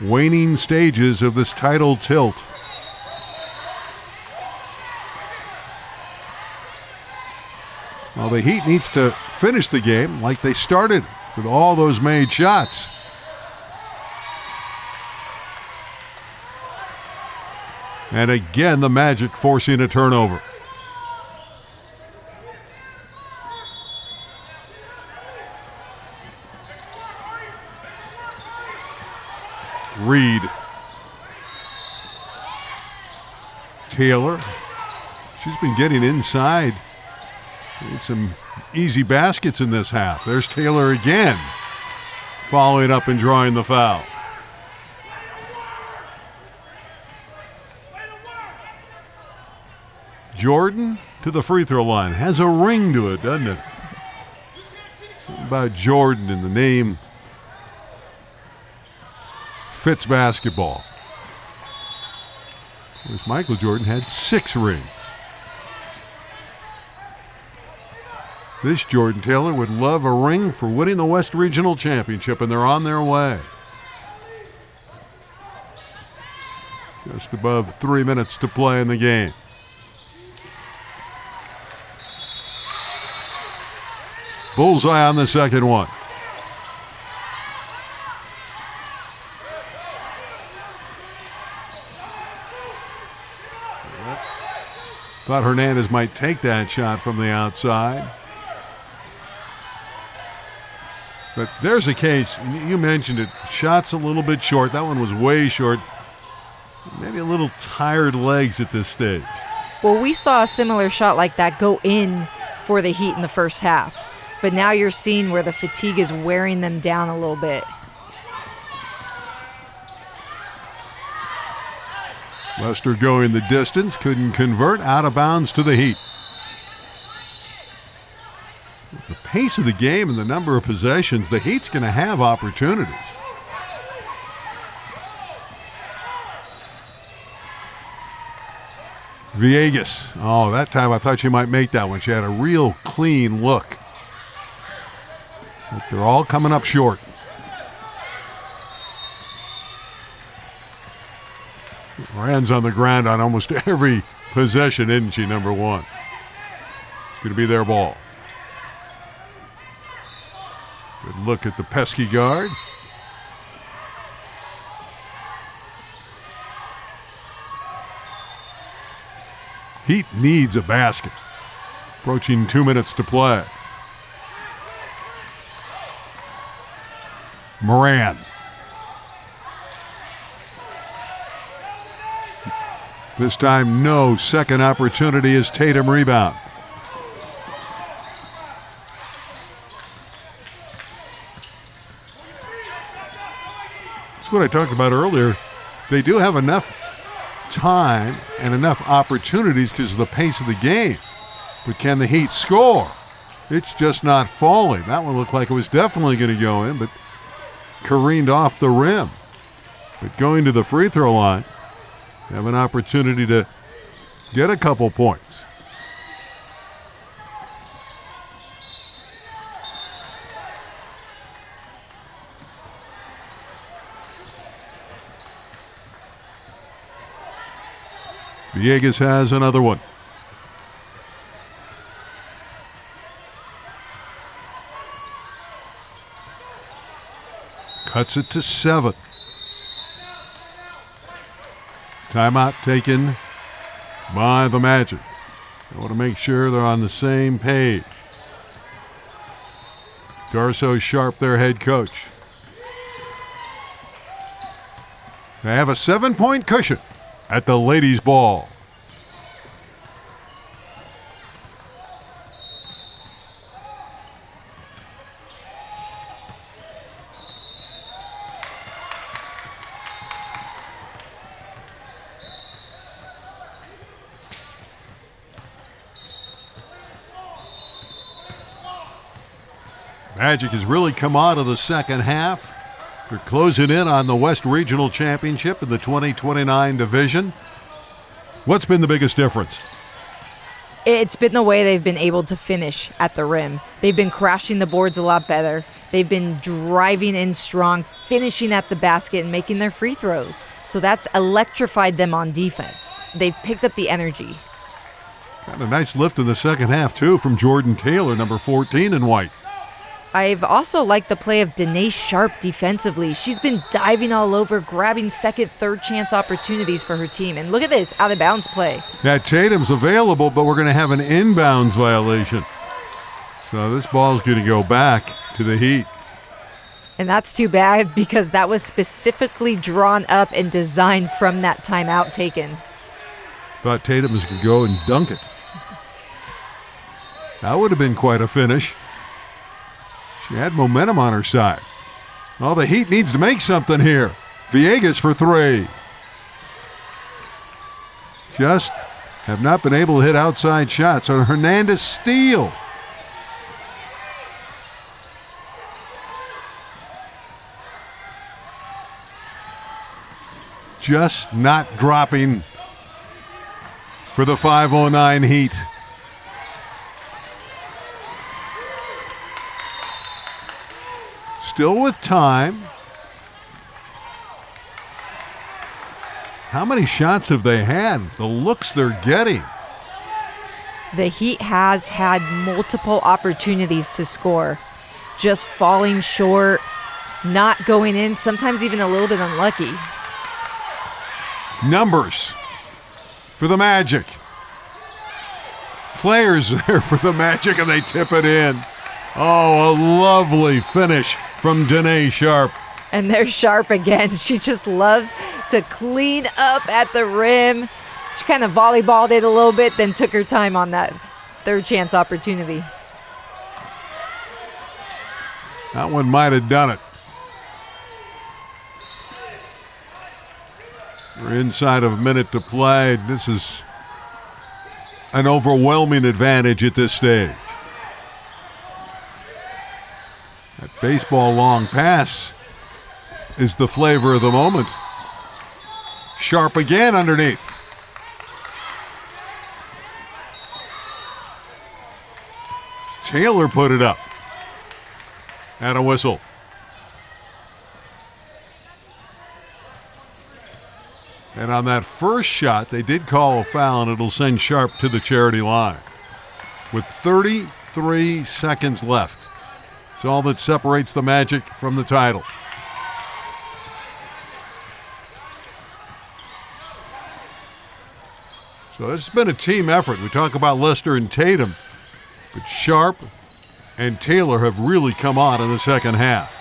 Waning stages of this title tilt. Well, the Heat needs to finish the game like they started with all those made shots. And again, the Magic forcing a turnover. Reed. Taylor. She's been getting inside. Made some easy baskets in this half. There's Taylor again, following up and drawing the foul. Jordan to the free throw line. Has a ring to it, doesn't it? Something about Jordan in the name fits basketball. Of course, Michael Jordan had 6 rings. This Jordan Taylor would love a ring for winning the West Regional Championship, and they're on their way. Just above 3 minutes to play in the game. Bullseye on the second one. Thought Hernandez might take that shot from the outside. But there's a case, you mentioned it, shot's a little bit short. That one was way short. Maybe a little tired legs at this stage. Well, we saw a similar shot like that go in for the Heat in the first half. But now you're seeing where the fatigue is wearing them down a little bit. Lester going the distance, couldn't convert, out of bounds to the Heat. The pace of the game and the number of possessions, the Heat's going to have opportunities. Villegas. Oh, that time I thought she might make that one. She had a real clean look. But they're all coming up short. Moran's on the ground on almost every possession, isn't she, number one? It's going to be their ball. Good look at the pesky guard. Heat needs a basket. Approaching 2 minutes to play. Moran. This time, no second opportunity as Tatum rebound. That's what I talked about earlier. They do have enough time and enough opportunities because of the pace of the game. But can the Heat score? It's just not falling. That one looked like it was definitely going to go in, but careened off the rim. But going to the free throw line, have an opportunity to get a couple points. Villegas has another one. Cuts it to 7. Timeout taken by the Magic. They want to make sure they're on the same page. Darso Sharp, their head coach. They have a 7-point cushion at the ladies' ball. Magic has really come out of the second half. They're closing in on the West Regional Championship in the 2029 division. What's been the biggest difference? It's been the way they've been able to finish at the rim. They've been crashing the boards a lot better. They've been driving in strong, finishing at the basket, and making their free throws. So that's electrified them on defense. They've picked up the energy. Got a nice lift in the second half, too, from Jordan Taylor, number 14 in white. I've also liked the play of Danae Sharp defensively. She's been diving all over, grabbing second, third chance opportunities for her team. And look at this, out of bounds play. Yeah, Tatum's available, but we're going to have an inbounds violation. So this ball's going to go back to the Heat. And that's too bad because that was specifically drawn up and designed from that timeout taken. Thought Tatum was going to go and dunk it. That would have been quite a finish. She had momentum on her side. Well, the Heat needs to make something here. Villegas for 3. Just have not been able to hit outside shots. So Hernandez steal. Just not dropping for the 509 Heat. Still with time. how many shots have they had? The looks they're getting. The Heat has had multiple opportunities to score, just falling short, not going in, sometimes even a little bit unlucky. Numbers for the Magic. Players there for the Magic, and they tip it in. Oh, a lovely finish from Danae Sharp. And there's Sharp again. She just loves to clean up at the rim. She kind of volleyballed it a little bit, then took her time on that third chance opportunity. That one might have done it. We're inside of a minute to play. This is an overwhelming advantage at this stage. That baseball long pass is the flavor of the moment. Sharp again underneath. Taylor put it up. And a whistle. And on that first shot, they did call a foul, and it'll send Sharp to the charity line. With 33 seconds left. It's all that separates the Magic from the title. So this has been a team effort. We talk about Lester and Tatum, but Sharp and Taylor have really come on in the second half.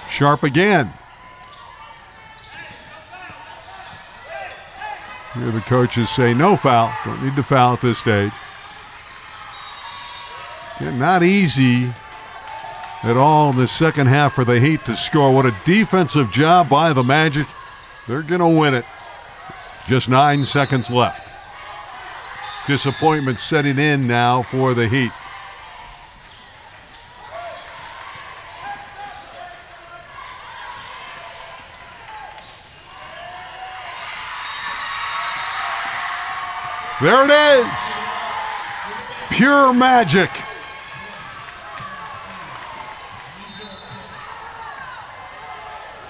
Sharp again. Here the coaches say no foul. Don't need to foul at this stage. Again, not easy at all in the second half for the Heat to score. What a defensive job by the Magic. They're going to win it. Just 9 seconds left. Disappointment setting in now for the Heat. There it is. Pure magic.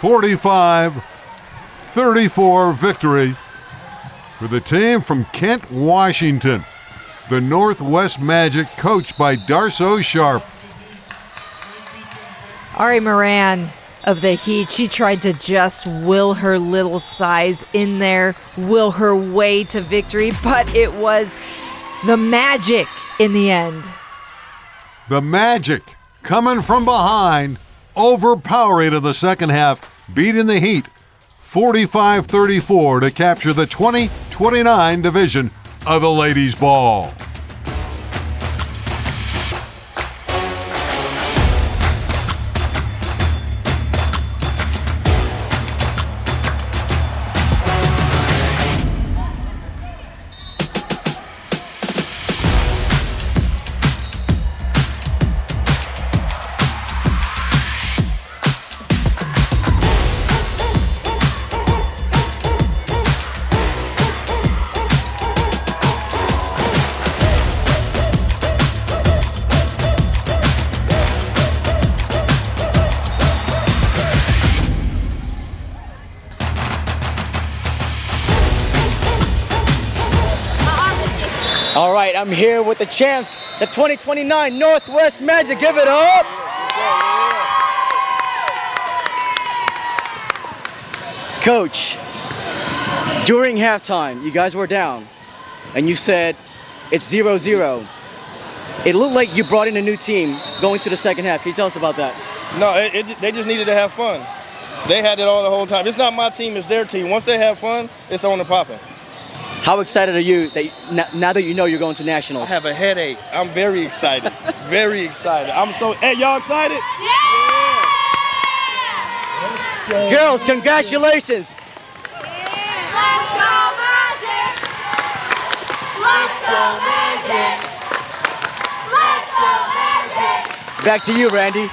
(45-34) victory for the team from Kent, Washington. The Northwest Magic, coached by Darso Sharp. Ari Moran of the Heat, she tried to just will her little size in there, will her way to victory, but it was the Magic in the end. The Magic coming from behind, overpowering in the second half, beating the Heat 45-34 to capture the 2029 division of the ladies' ball. All right, I'm here with the champs, the 2029 Northwest Magic. Give it up. Coach, during halftime, you guys were down, and you said it's 0-0. It looked like you brought in a new team going to the second half. Can you tell us about that? No, they just needed to have fun. They had it all the whole time. It's not my team, it's their team. Once they have fun, it's on and popping. How excited are you that now that you know you're going to nationals? I have a headache. I'm very excited. Very excited. Hey, y'all excited? Yeah! Girls, congratulations. Let's go Magic! Let's go Magic! Let's go Magic! Back to you, Randy.